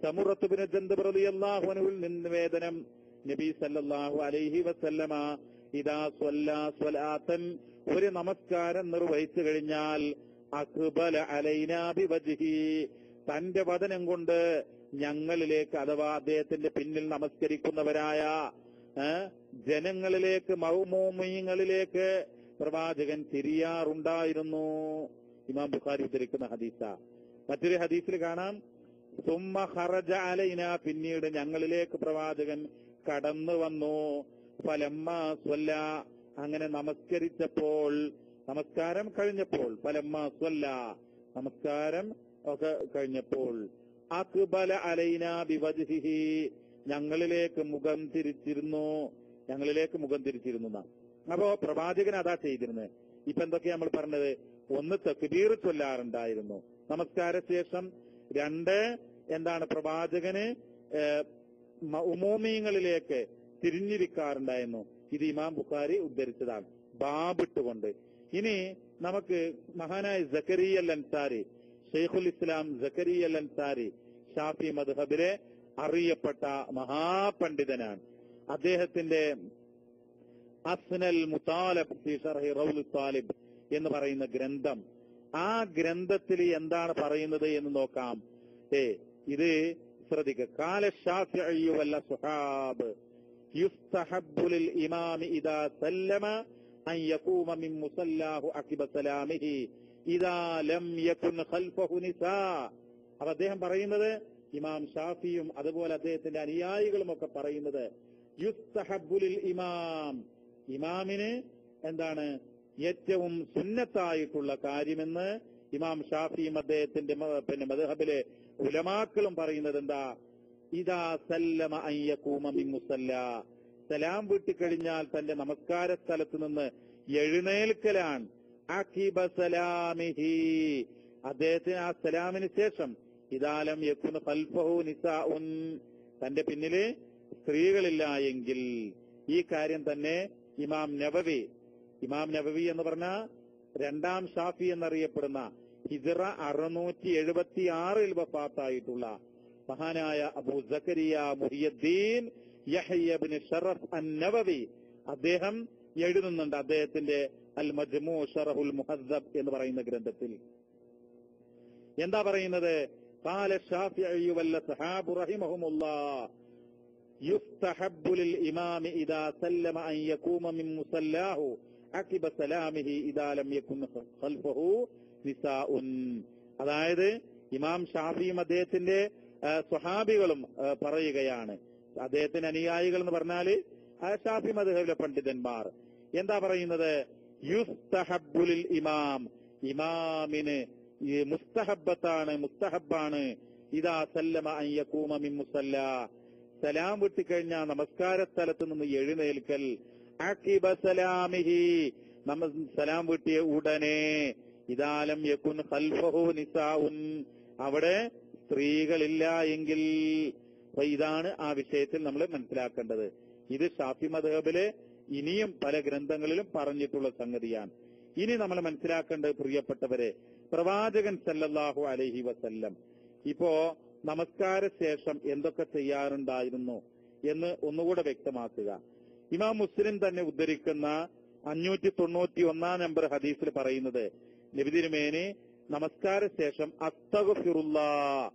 Speaker 1: സമുറത്ത് ബിൻ ജുന്ദുബ് റളിയല്ലാഹു അൻഹുവിൽ നിന്ന് നിവേദനം, നബി സല്ലല്ലാഹു അലൈഹി വസല്ലമ ഇദാ സ്വല്ലാ സ്വലാത്തൻ, ഒരു നമസ്കാരം നിർവഹിച്ചു കഴിഞ്ഞാൽ അഖ്ബല അലൈനാ ബിവജ്ഹി, തന്റെ വദനം കൊണ്ട് ഞങ്ങളിലേക്ക്, അഥവാ അദ്ദേഹത്തിന്റെ പിന്നിൽ നമസ്കരിക്കുന്നവരായ ജനങ്ങളിലേക്ക്, മൗമൂമിങ്ങളിലേക്ക് പ്രവാചകൻ തിരിയാറുണ്ടായിരുന്നു. ഇമാം ബുഖാരി ഉദ്ധരിക്കുന്ന ഹദീസ. മറ്റൊരു ഹദീസിൽ കാണാം, സുമ്മ ഖറജ അലൈന, പിന്നീട് ഞങ്ങളിലേക്ക് പ്രവാചകൻ കടന്നു വന്നു. ഫലമ്മ സ്വല്ല, അങ്ങനെ നമസ്കരിച്ചപ്പോൾ, നമസ്കാരം കഴിഞ്ഞപ്പോൾ, ഫലമ്മ സ്വല്ല, നമസ്കാരം ഒക്കെ കഴിഞ്ഞപ്പോൾ, അക്ബല അലൈന ബിവജ്ഹിഹി, ഞങ്ങളിലേക്ക് മുഖം തിരിച്ചിരുന്നു, ഞങ്ങളിലേക്ക് മുഖം തിരിച്ചിരുന്നു. അപ്പോ പ്രവാചകൻ അതാ ചെയ്തിരുന്നത്. ഇപ്പൊ എന്തൊക്കെയാ നമ്മൾ പറഞ്ഞത്? ഒന്ന്, തക്ബീർ ചൊല്ലാറുണ്ടായിരുന്നു നമസ്കാര ശേഷം. രണ്ട്, എന്താണ്, പ്രവാചകന് ഉമൂമീങ്ങളിലേക്ക് തിരിഞ്ഞിരിക്കാറുണ്ടായിരുന്നു. ഇത് ഇമാം ബുഖാരി ഉദ്ധരിച്ചതാണ്, ബാബിട്ടുകൊണ്ട്. ഇനി നമുക്ക് മഹാനായ സക്കരിയ അൽ അൻസാരി, ഷെയ്ഖുൽ ഇസ്ലാം സക്കരിയ അൽ അൻസാരി, ഷാഫി മദ്ഹബിലെ അറിയപ്പെട്ട മഹാപണ്ഡിതനാണ്. അദ്ദേഹത്തിന്റെ അസ്നൽ മുതാലബ് ഫീ ശർഹി റൗൽ താലിബ് എന്ന് പറയുന്ന ഗ്രന്ഥം, ആ ഗ്രന്ഥത്തിൽ എന്താണ് പറയുന്നത് എന്ന് നോക്കാം. ഇത് ശ്രദ്ധിക്കുക. ഖാല ശാഫിഈ വൽ അസ്ഹാബ് യുസ്തഹബ്ബു ലിൽ ഇമാമി ഇദാ സല്ലമ അൻ യഖൂമ മിൻ മുസല്ലാഹു അഖിബ സലാമിഹി ഇദാ ലം യകുൻ ഖൽഫഹു നിസാ. അപ്പോൾ അദ്ദേഹം പറയുന്നത്, ഇമാം ഷാഫിയും അതുപോലെ അദ്ദേഹത്തിന്റെ അനുയായികളും ഒക്കെ പറയുന്നത്, യുസ്തഹബ്ബു ലിൽ ഇമാം, ഇമാമിന് എന്താണ് ഏറ്റവും സുന്നത്തായിട്ടുള്ള കാര്യമെന്ന് ഇമാം ഷാഫിയും അദ്ദേഹത്തിന്റെ മദ്ഹബിലെ ഉലമാക്കളും പറയുന്നത് എന്താ? ഇദാ സല്ലമ അൻ യഖൂമ മിൻ മുസല്ല, സലാം വീട്ടിക്കഴിഞ്ഞാൽ തന്റെ നമസ്കാര സ്ഥലത്ത് നിന്ന് എഴുന്നേൽക്കലാണ്. അഖിബ സലാമിഹി, അദ്ദേഹത്തിന് ആ സലാമിന് ശേഷം, ഇദാലം യകുന ഖൽഫഹു നിസാഉൻ, തന്റെ പിന്നില് സ്ത്രീകളില്ല എങ്കിൽ. ഈ കാര്യം തന്നെ ഇമാം നബവി എന്ന് പറഞ്ഞ രണ്ടാം ഷാഫി എന്നറിയപ്പെടുന്ന ഹിജ്റ 676 വഫാത്തായിട്ടുള്ള മഹാനായ അബൂ സക്കരിയ മുഹിയുദ്ദീൻ യഹ്യ ഇബ്നു ശറഫ് അൻ-നവവി, അദ്ദേഹം എഴുതുന്നുണ്ട് അദ്ദേഹത്തിന്റെ അൽ മജ്മൂ ശറഹുൽ മുഹദ്ദബ് എന്ന് പറയുന്ന ഗ്രന്ഥത്തിൽ. എന്താ പറയുന്നത്? ഖാല ശാഫിഈ വൽ അസ്ഹാബു റഹിമഹുമുല്ലാഹ് യുസ്തഹബ്ബു ലിൽ ഇമാമി ഇദാ സല്ലമ അൻ യഖൂമ മിൻ മുസല്ലാഹു അഖിബ സലാമിഹി ഇദാ ലം യകുൻ ഖൽഫഹു നിസാഉൻ. അതായത് ഇമാം ഷാഫിയും അദ്ദേഹത്തിന്റെ സ്വഹാബികളും പറയുകയാണ്, അദ്ദേഹത്തിന്റെ അനുയായികൾ എന്ന് പറഞ്ഞാല് ഷാഫി മദ്ഹബിലെ പണ്ഡിതന്മാർ എന്താ പറയുന്നത്? യുസ്തഹബ്ബു ലിൽ ഇമാം, ഇമാമിന് മുസ്തഹബ്ബാണ് ഇദാ സല്ലമ അൻ യഖൂമ മിൻ മുസല്ലാ, സലാം വിട്ടിക്കഴിഞ്ഞാൽ നമസ്കാര സ്ഥലത്ത് നിന്ന് എഴുന്നേൽക്കൽ. അഖിബ സലാമിഹി, സലാം വിട്ടിയ ഉടനെ, ഇദാലം യകുൻ ഖൽഫഹു നിസാഉൻ, അവിടെ സ്ത്രീകളില്ല എങ്കിൽ. ഇതാണ് ആ വിഷയത്തിൽ നമ്മൾ മനസ്സിലാക്കേണ്ടത്. ഇത് ഷാഫി മദ്ഹബിലെ ഇനിയും പല ഗ്രന്ഥങ്ങളിലും പറഞ്ഞിട്ടുള്ള സംഗതിയാണ്. ഇനി നമ്മൾ മനസ്സിലാക്കേണ്ടത്, പ്രിയപ്പെട്ടവരെ, പ്രവാചകൻ സല്ലല്ലാഹു അലൈഹി വസല്ലം ഇപ്പോ നമസ്കാര ശേഷം എന്തൊക്കെ ചെയ്യാറുണ്ടായിരുന്നു എന്ന് ഒന്നുകൂടെ വ്യക്തമാക്കുക. ഇമാം മുസ്ലിം തന്നെ ഉദ്ധരിക്കുന്ന 591 നമ്പർ ഹദീസിൽ പറയുന്നത്, നബി തിരുമേനി നമസ്കാര ശേഷം അസ്തഗ്ഫിറുല്ലാഹ്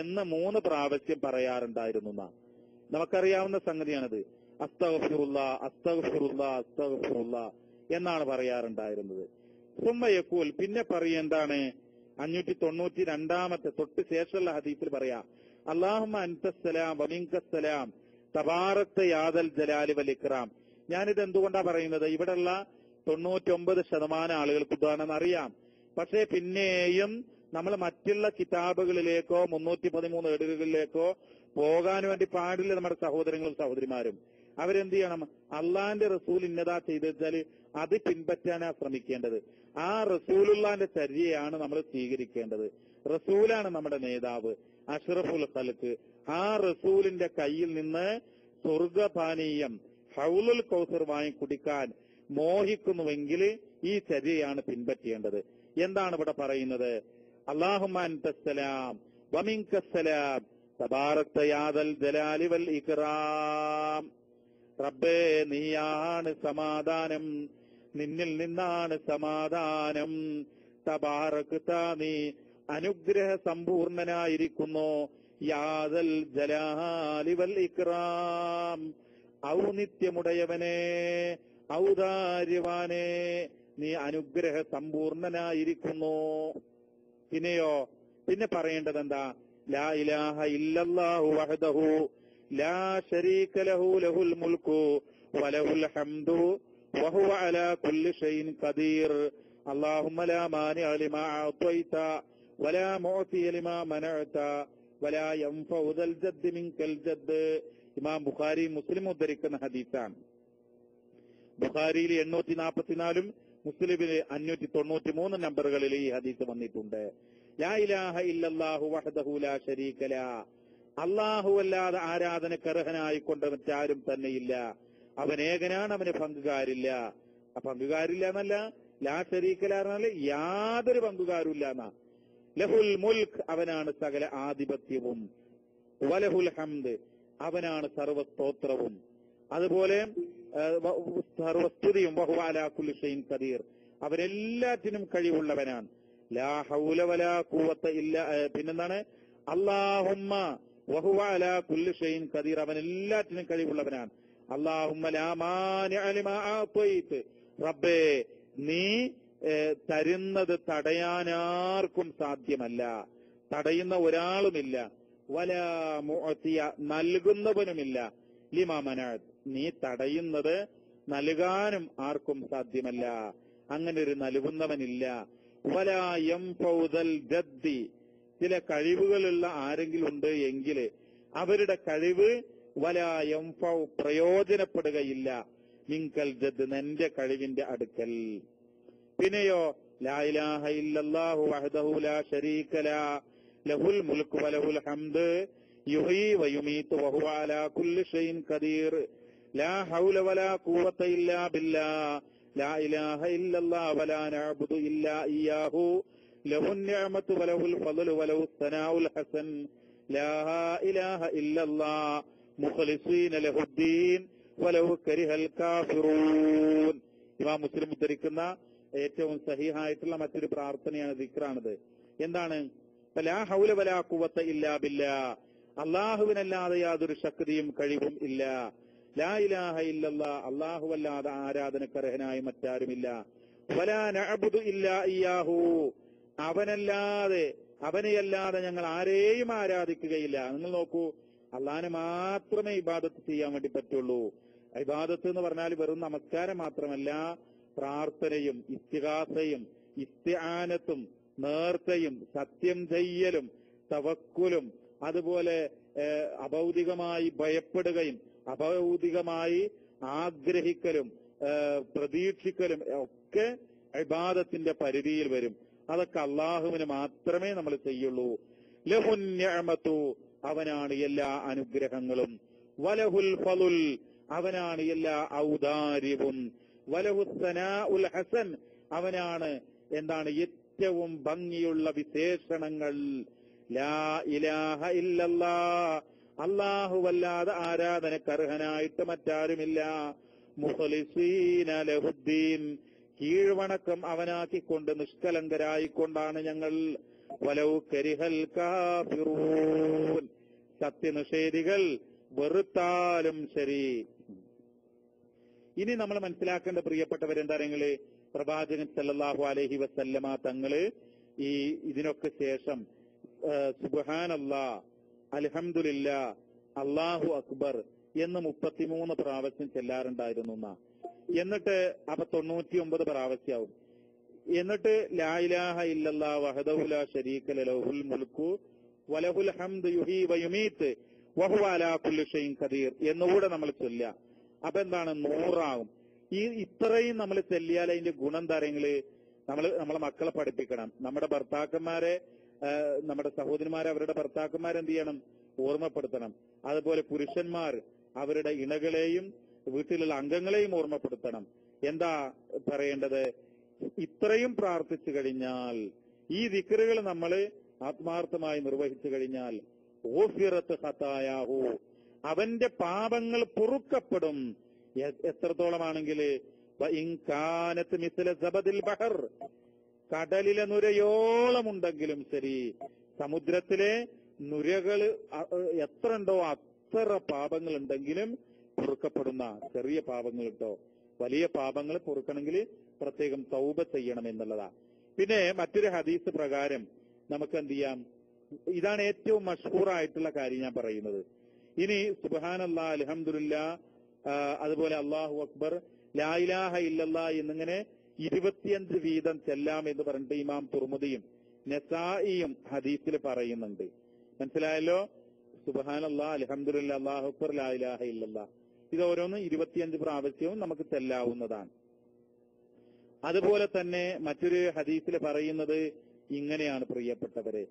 Speaker 1: എന്ന് 3 പ്രാവശ്യം പറയാറുണ്ടായിരുന്നു. നമുക്കറിയാവുന്ന സംഗതിയാണത്. അസ്തഗ്ഫിറുല്ലാഹ് അസ്തഗ്ഫിറുല്ലാഹ് അസ്തഗ്ഫിറുല്ലാഹ് എന്നാണ് പറയാറുണ്ടായിരുന്നത്. സുമ്മ യഖൂൽ, പിന്നെ എന്താണ്? 592 തൊട്ട് ശേഷമുള്ള ഹദീസിൽ പറയാ, അല്ലാഹുമ്മ അൻതസ്സലാം വമിൻകസ്സലാം തബാറക്ത യാദൽ ജലാലി വൽ ഇക്റാം. ഞാനിത് എന്തുകൊണ്ടാ പറയുന്നത്? ഇവിടെയുള്ള 99% ആളുകൾക്ക് ഇതാണെന്ന് അറിയാം. പക്ഷേ പിന്നെയും നമ്മൾ മറ്റുള്ള കിതാബുകളിലേക്കോ 313 ഏടുകളിലേക്കോ പോകാൻ വേണ്ടി പാടില്ല. നമ്മുടെ സഹോദരങ്ങളും സഹോദരിമാരും അവരെന്ത് ചെയ്യണം? അള്ളാന്റെ റസൂൽ ഇന്നതാ ചെയ്തെച്ചാല് അത് പിൻപറ്റാനാ ശ്രമിക്കേണ്ടത്. ആ റസൂലുള്ളാന്റെ ചര്യയാണ് നമ്മൾ സ്വീകരിക്കേണ്ടത്. റസൂലാണ് നമ്മുടെ നേതാവ്, അഷ്റഫുൽ ഖൽഖ്. ആ റസൂലിന്റെ കയ്യിൽ നിന്ന് സ്വർഗപാനീയം ഹൗലുൽ കൗസർ വാങ്ങി കുടിക്കാൻ മോഹിക്കുന്നുവെങ്കിൽ ഈ ചര്യയാണ് പിൻപറ്റേണ്ടത്. എന്താണ് ഇവിടെ പറയുന്നത്? അല്ലാഹുമ്മ അൻതസ്സലാം വമിൻകസ്സലാം തബാറക്ത യാദൽ ജലാലി വൽ ഇക്റാം. റബ്ബേ, നീയാണ് സമാധാനം, നിന്നിൽ നിന്നാണ് സമാധാനം. തബാറക്ത, നീ അനുഗ്രഹ സമ്പൂർണനായിരിക്കുന്നു. യാദൽ ജലാലി വൽ ഇക്റാം, ഔന്നിത്യമുടയവനെ, ഔദാര്യവാനെ, നീ അനുഗ്രഹ സമ്പൂർണനായിരിക്കുന്നു. പിന്നെയോ പിന്നെ പറയേണ്ടത് എന്താ? ലാ ഇലാഹ ഇല്ലല്ലാഹു വഹ്ദഹു ലാ ശരീക ലഹു ലഹുൽ മുൽക്കു വലഹുൽ ഹംദു വഹുവ അലാ കുല്ലി ഷൈഇൻ ഖദീർ. അല്ലാഹുമ്മ ലാ മാനിഅ ലിമാ അഅ്തൈത വലാ മുഅ്തിയ ലിമാ മനഅത വലാ യൻഫഉ ദൽ ജദ്ദി മിൻകൽ ജദ്ദ്. ഇമാം ബുഖാരി മുസ്ലിം ഉദ്ധരിക്കുന്ന ഹദീസാണ്. ബുഖാരിയിൽ 844 മുസ്ലിമിൽ 593 നമ്പറുകളിൽ ഈ ഹദീസ് വന്നിട്ടുണ്ട്. ലാ ഇലാഹ ഇല്ലല്ലാഹു വഹ്ദഹു ലാ ശരീക ല. അല്ലാഹു അല്ലാതെ ആരാധനക്കർഹനായിക്കൊണ്ട് മറ്റാരും തന്നെയില്ല. അവൻ ഏകനാണ്, അവന് പങ്കുകാരില്ല. പങ്കുകാരില്ല എന്നല്ല, ലാ ശരീക ല എന്നാൽ യാതൊരു പങ്കുകാരുമില്ല എന്നാ. ലഹുൽ മുൽക്ക്, അവനാണ് സകല ആധിപത്യവും. വലഹുൽ ഹംദ്, അവനാണ് സർവസ്തോത്രവും. അതുപോലെ സർവസ്തുതിയും. വഹുവ അലാ കുല്ലി ഷൈഇൻ ഖദീർ, അവരെല്ലാറ്റിനും കഴിവുള്ളവനാണ്. ലാ ഹൗല വലാ ഖുവത ഇല്ല. പിന്നെന്താണ്? അല്ലാഹുമ്മ വഹുവ അലാ കുല്ലി ഷൈഇൻ ഖദീർ, അവൻ എല്ലാറ്റിനും കഴിവുള്ളവനാണ്. അല്ലാഹുമ്മ ലാ മാനിഅ ലിമാ അഅ്തൈത, റബ്ബേ നീ തരുന്നത് തടയാനാർക്കും സാധ്യമല്ല, തടയുന്ന ഒരാളുമില്ല. വലാ മുഅ്തിയ, നൽകുന്നവനുമില്ല. ലിമാ മനഅത്, നീ തടയുന്നത് നൽകാനും ആർക്കും സാധ്യമല്ല, അങ്ങനെ ഒരു നൽകുന്നവനില്ല. വലാ യൻഫഉ ദൽ ജദ്ദി, ചില കഴിവുകളുള്ള ആരെങ്കിലും ഉണ്ട് എങ്കിൽ അവരുടെ കഴിവ് വലാ യൻഫഉ, പ്രയോജനപ്പെടുകയില്ല. മിൻകൽ ജദ്ദ്, നിന്റെ കഴിവിന്റെ അടുക്കൽ. പിന്നെയോ ലാ ഇലാഹ ഇല്ലല്ലാഹു വഹ്ദഹു ലാ ശരീക ല ലഹുൽ മുൽക്കു വലഹുൽ ഹംദ് യുഹ്യി വയുമീതു വഹുവ അലാ കുല്ലി ഷൈഇൻ ഖദീർ. ലാ ഹൗല വലാ ഖുവത ഇല്ലാ ബില്ലാഹ്. ലാ ഇലാഹ ഇല്ലല്ലാഹു വലാ നഅ്ബുദു ഇല്ലാ ഇയ്യാഹു ലഹുൻ നിഅമതു വലഹുൽ ഫളു വലഹുസ് സനാഉൽ ഹസൻ. ലാ ഇലാഹ ഇല്ലല്ലാഹ് മുഖ്ലിസീന ലഹുദ്ദീൻ വലഹു കരിഹൽ കാഫിറൂൻ. ഇമാം മുസ്ലിം ഉദ്ധരിക്കുന്ന ഏറ്റവും സഹീഹായിട്ടുള്ള മറ്റൊരു പ്രാർത്ഥനയാണ്, ദിക്റാണിത്. എന്താണ്? ലാ ഹൗല വലാ ഖുവത ഇല്ലാ ബില്ലാഹ്, അല്ലാഹുവിനല്ലാതെ യാതൊരു ശക്തിയും കഴിവും ഇല്ല. ലാ ഇലാഹ ഇല്ലല്ലാഹ്, അല്ലാഹുവല്ലാതെ ആരാധനക്കർഹനായി മറ്റാരുമില്ല. വലാ നഅ്ബുദു ഇല്ലാ ഇയ്യാഹു, അവനെയല്ലാതെ ഞങ്ങൾ ആരെയും ആരാധിക്കുകയില്ല. നിങ്ങൾ നോക്കൂ, അള്ളാഹിനെ മാത്രമേ ഇബാദത്ത് ചെയ്യാൻ വേണ്ടി പറ്റുള്ളൂ. ഇബാദത്ത് എന്ന് പറഞ്ഞാൽ വെറും നമസ്കാരം മാത്രമല്ല, പ്രാർത്ഥനയും ഇസ്തിഗാസയും ഇസ്തിആനത്തും നേർച്ചയും സത്യം ചെയ്യലും തവക്കുലും അതുപോലെ അഭൗതികമായി ഭയപ്പെടുകയും അഭൗതികമായി ആഗ്രഹിക്കലും പ്രതീക്ഷിക്കലും ഒക്കെ ഇബാദത്തിന്റെ പരിധിയിൽ വരും. അതൊക്കെ അള്ളാഹുവിന് മാത്രമേ നമ്മൾ ചെയ്യുള്ളൂ. ലഹുൻ നിഅമതു, അവനാണ് എല്ലാ അനുഗ്രഹങ്ങളും. വലഹുൽ ഫളുൽ, അവനാണ് എല്ലാ ഔദാര്യവും. വലഹുസ് സനാഉൽ ഹസൻ, അവനാണ് ഏറ്റവും ഭംഗിയുള്ള വിശേഷണങ്ങൾ. ലാ ഇലാഹ ഇല്ലല്ലാഹ്, അല്ലാഹുവല്ലാതെ ആരാധനക്കർഹനായിട്ട് മറ്റാരുമില്ല. മുഖ്ലിസീന ലഹുദ്ദീൻ, കീഴ്വണക്കം അവനാക്കിക്കൊണ്ട് നിഷ്കലങ്കരായിക്കൊണ്ടാണ് ഞങ്ങൾ. വലൗ കരിഹൽ കാഫിറൂൻ, സത്യനിഷേധികൾ വെറുത്താലും ശരി. ഇനി നമ്മൾ മനസ്സിലാക്കേണ്ട പ്രിയപ്പെട്ടവരെന്താണെങ്കില്, പ്രവാചകൻ സല്ലല്ലാഹു അലൈഹി വസല്ലമ തങ്ങള് ഇതിനൊക്കെ ശേഷം സുബ്ഹാനല്ലാഹ്, അൽഹംദുലില്ലാഹ്, അല്ലാഹു അക്ബർ എന്ന് 33 പ്രാവശ്യം ചെല്ലാറുണ്ടായിരുന്നു. എന്നിട്ട് 99 പ്രാവശ്യമാവും. എന്നിട്ട് ലാ ഇലാഹ ഇല്ലല്ലാഹ് വഹ്ദഹു ലാ ശരീക ലഹുൽ മുൽക്കു വലഹുൽ ഹംദു യുഹ്യി വയുമീത്ത് വഹുവ അലാ കുല്ലി ഷൈഇൻ ഖദീർ എന്നുകൂടെ നമ്മൾ ചൊല്ലുക. അപ്പൊ എന്താണ്? 100 ആകും. ഇത്രയും നമ്മൾ ചെല്ലിയാൽ അതിന്റെ ഗുണം എന്താണെങ്കില്, നമ്മളെ മക്കളെ പഠിപ്പിക്കണം. നമ്മുടെ ഭർത്താക്കന്മാരെ, നമ്മുടെ സഹോദരിമാരെ അവരുടെ ഭർത്താക്കന്മാരെന്ത് ചെയ്യണം? ഓർമ്മപ്പെടുത്തണം. അതുപോലെ പുരുഷന്മാർ അവരുടെ ഇണകളെയും വീട്ടിലുള്ള അംഗങ്ങളെയും ഓർമ്മപ്പെടുത്തണം. എന്താ പറയേണ്ടത്? ഇത്രയും പ്രാർത്ഥിച്ചു കഴിഞ്ഞാൽ, ഈ ദിക്റുകൾ നമ്മൾ ആത്മാർത്ഥമായി നിർവഹിച്ചു കഴിഞ്ഞാൽ, ഓഫിറത്ത് ഖതായാഹു, അവന്റെ പാപങ്ങൾ പൊറുക്കപ്പെടും. എത്രത്തോളമാണെങ്കിൽ ഇൻകാനത്ത് മിസ്ല സബദിൽ ബഹർ, കടലിലെ നുരയോളം ഉണ്ടെങ്കിലും ശരി, സമുദ്രത്തിലെ നുരകൾ എത്ര ഉണ്ടോ അത്ര പാപങ്ങൾ ഉണ്ടെങ്കിലും പൊറുക്കപ്പെടുന്ന ചെറിയ പാപങ്ങൾ കേട്ടോ. വലിയ പാപങ്ങൾ പൊറുക്കണമെങ്കിൽ പ്രത്യേകം തൗബ ചെയ്യണം എന്നുള്ളതാണ്. പിന്നെ മറ്റൊരു ഹദീസ് പ്രകാരം നമുക്ക് എന്ത് ചെയ്യാം, ഇതാണ് ഏറ്റവും മഷ്ഹൂറായിട്ടുള്ള കാര്യം ഞാൻ പറയുന്നത്. ഇനി സുബ്ഹാനല്ലാഹ്, അൽഹംദുലില്ലാഹ്, അതുപോലെ അല്ലാഹു അക്ബർ, ലാ ഇലാഹ ഇല്ലല്ലാഹ് എന്നിങ്ങനെ 25 വീതം ചെല്ലാം എന്ന് പറഞ്ഞിട്ട് ഇമാം തുർമുദിയും നസായിയും ഹദീസിൽ പറയുന്നുണ്ട്. മനസ്സിലായല്ലോ? സുബ്ഹാനല്ലാഹ്, അൽഹംദുലില്ലാഹ്, അല്ലാഹു അക്ബർ, ലാ ഇലാഹ ഇല്ലല്ലാഹ്, ഇത് ഓരോന്നും 25 പ്രാവശ്യവും നമുക്ക് ചെല്ലാവുന്നതാണ്. അതുപോലെ തന്നെ മറ്റൊരു ഹദീസിൽ പറയുന്നത് ഇങ്ങനെയാണ്, പ്രിയപ്പെട്ടവരെ,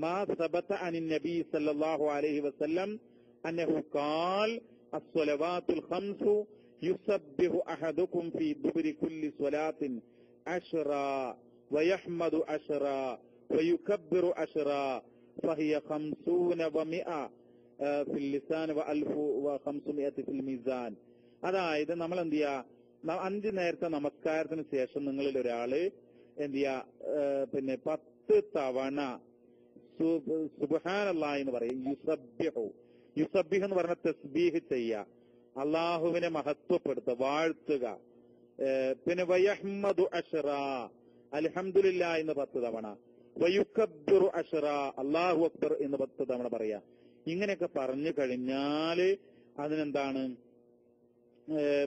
Speaker 1: മാ സബത അനിൻ നബി സല്ലല്ലാഹു അലൈഹി വസല്ലം അന്നഹു ഖാൽ അസ്സലവാത്തുൽ ഖംസു യുസബ്ബിഹു അഹദുകും ഫീ ദുബരി കുല്ലി സ്വലാത്തിൻ അശ്റാ വയഹ്മദു അശ്റാ വയുകബ്ബിറു അശ്റാ ഫഹിയ 50 വമിഅ ഫിൽ ലിസാൻ വഅൽഫു വ500 ഫിൽ മീസാൻ. അതായത് നമ്മൾ എന്ത് ചെയ്യാ, 5 നേരത്തെ നമസ്കാരത്തിന് ശേഷം നിങ്ങളിൽ ഒരാള് എന്ത് ചെയ്യാ, പിന്നെ 10 തവണ സുബ്ഹാനല്ലാഹ് എന്ന് പറയും. യുസബ്ബിഹ് എന്ന് പറഞ്ഞ തസ്ബീഹ് ചെയ്യുക, അള്ളാഹുവിനെ മഹത്വപ്പെടുത്തുക, വാഴ്ത്തുക. പിന്നെ വയഹ്മദു അശ്റാ, അൽഹംദുലില്ലാഹ് എന്ന് 10 തവണ, വയുകബ്ബിറു അശ്റാ, അല്ലാഹു അക്ബർ എന്ന് 10 തവണ പറയാ. ഇങ്ങനെയൊക്കെ പറഞ്ഞു കഴിഞ്ഞാല് അതിനെന്താണ്,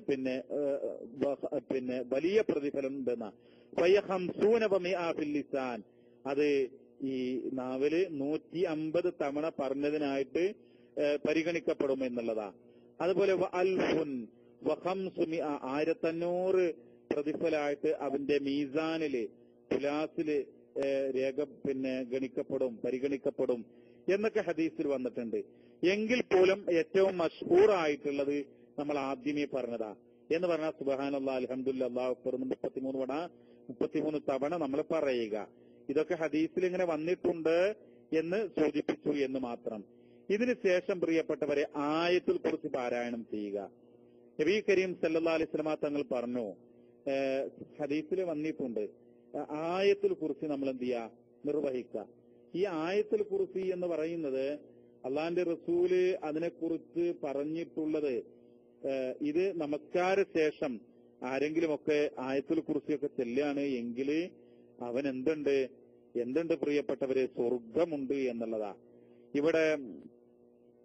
Speaker 1: പിന്നെ വലിയ പ്രതിഫലം ഉണ്ടെന്ന. ലിസാൻ, അത് ഈ നാവില് 150 തവണ പറഞ്ഞതിനായിട്ട് പരിഗണിക്കപ്പെടും എന്നുള്ളതാ. അതുപോലെ 1500 പ്രതിഫലമായിട്ട് അവന്റെ മീസാനില്, തുലാസില് പരിഗണിക്കപ്പെടും എന്നൊക്കെ ഹദീസിൽ വന്നിട്ടുണ്ട്. എങ്കിൽ പോലും ഏറ്റവും മഷ്ഹൂറായിട്ടുള്ളത് നമ്മൾ ആദ്യമേ പറഞ്ഞതാ. എന്ന് പറഞ്ഞാൽ സുബ്ഹാനല്ലാഹ്, അൽഹംദുലില്ലാഹ്, അല്ലാഹു അക്ബർ 33 തവണ നമ്മൾ പറയുക. ഇതൊക്കെ ഹദീസിൽ ഇങ്ങനെ വന്നിട്ടുണ്ട് എന്ന് സൂചിപ്പിച്ചു എന്ന് മാത്രം. ഇതിന് ശേഷം പ്രിയപ്പെട്ടവരെ ആയത്തുൽ കുർസി പാരായണം ചെയ്യുക. നബി കരീം സല്ലല്ലാഹു അലൈഹി വസല്ലം തങ്ങൾ പറഞ്ഞു, ഹദീസിൽ വന്നിട്ടുണ്ട്, ആയത്തുൽ കുർസി നമ്മൾ എന്ത് ചെയ്യുക, നിർവഹിക്കുക. ഈ ആയത്തുൽ കുർസി എന്ന് പറയുന്നത് അള്ളാന്റെ റസൂല് അതിനെക്കുറിച്ച് പറഞ്ഞിട്ടുള്ളത്, ഇത് നമസ്കാര ശേഷം ആരെങ്കിലുമൊക്കെ ആയത്തുൽ കുർസിയൊക്കെ ചെല്ലുകയാണ് എങ്കിൽ അവൻ എന്തുണ്ട് പ്രിയപ്പെട്ടവര്, സ്വർഗമുണ്ട് എന്നുള്ളതാ. ഇവിടെ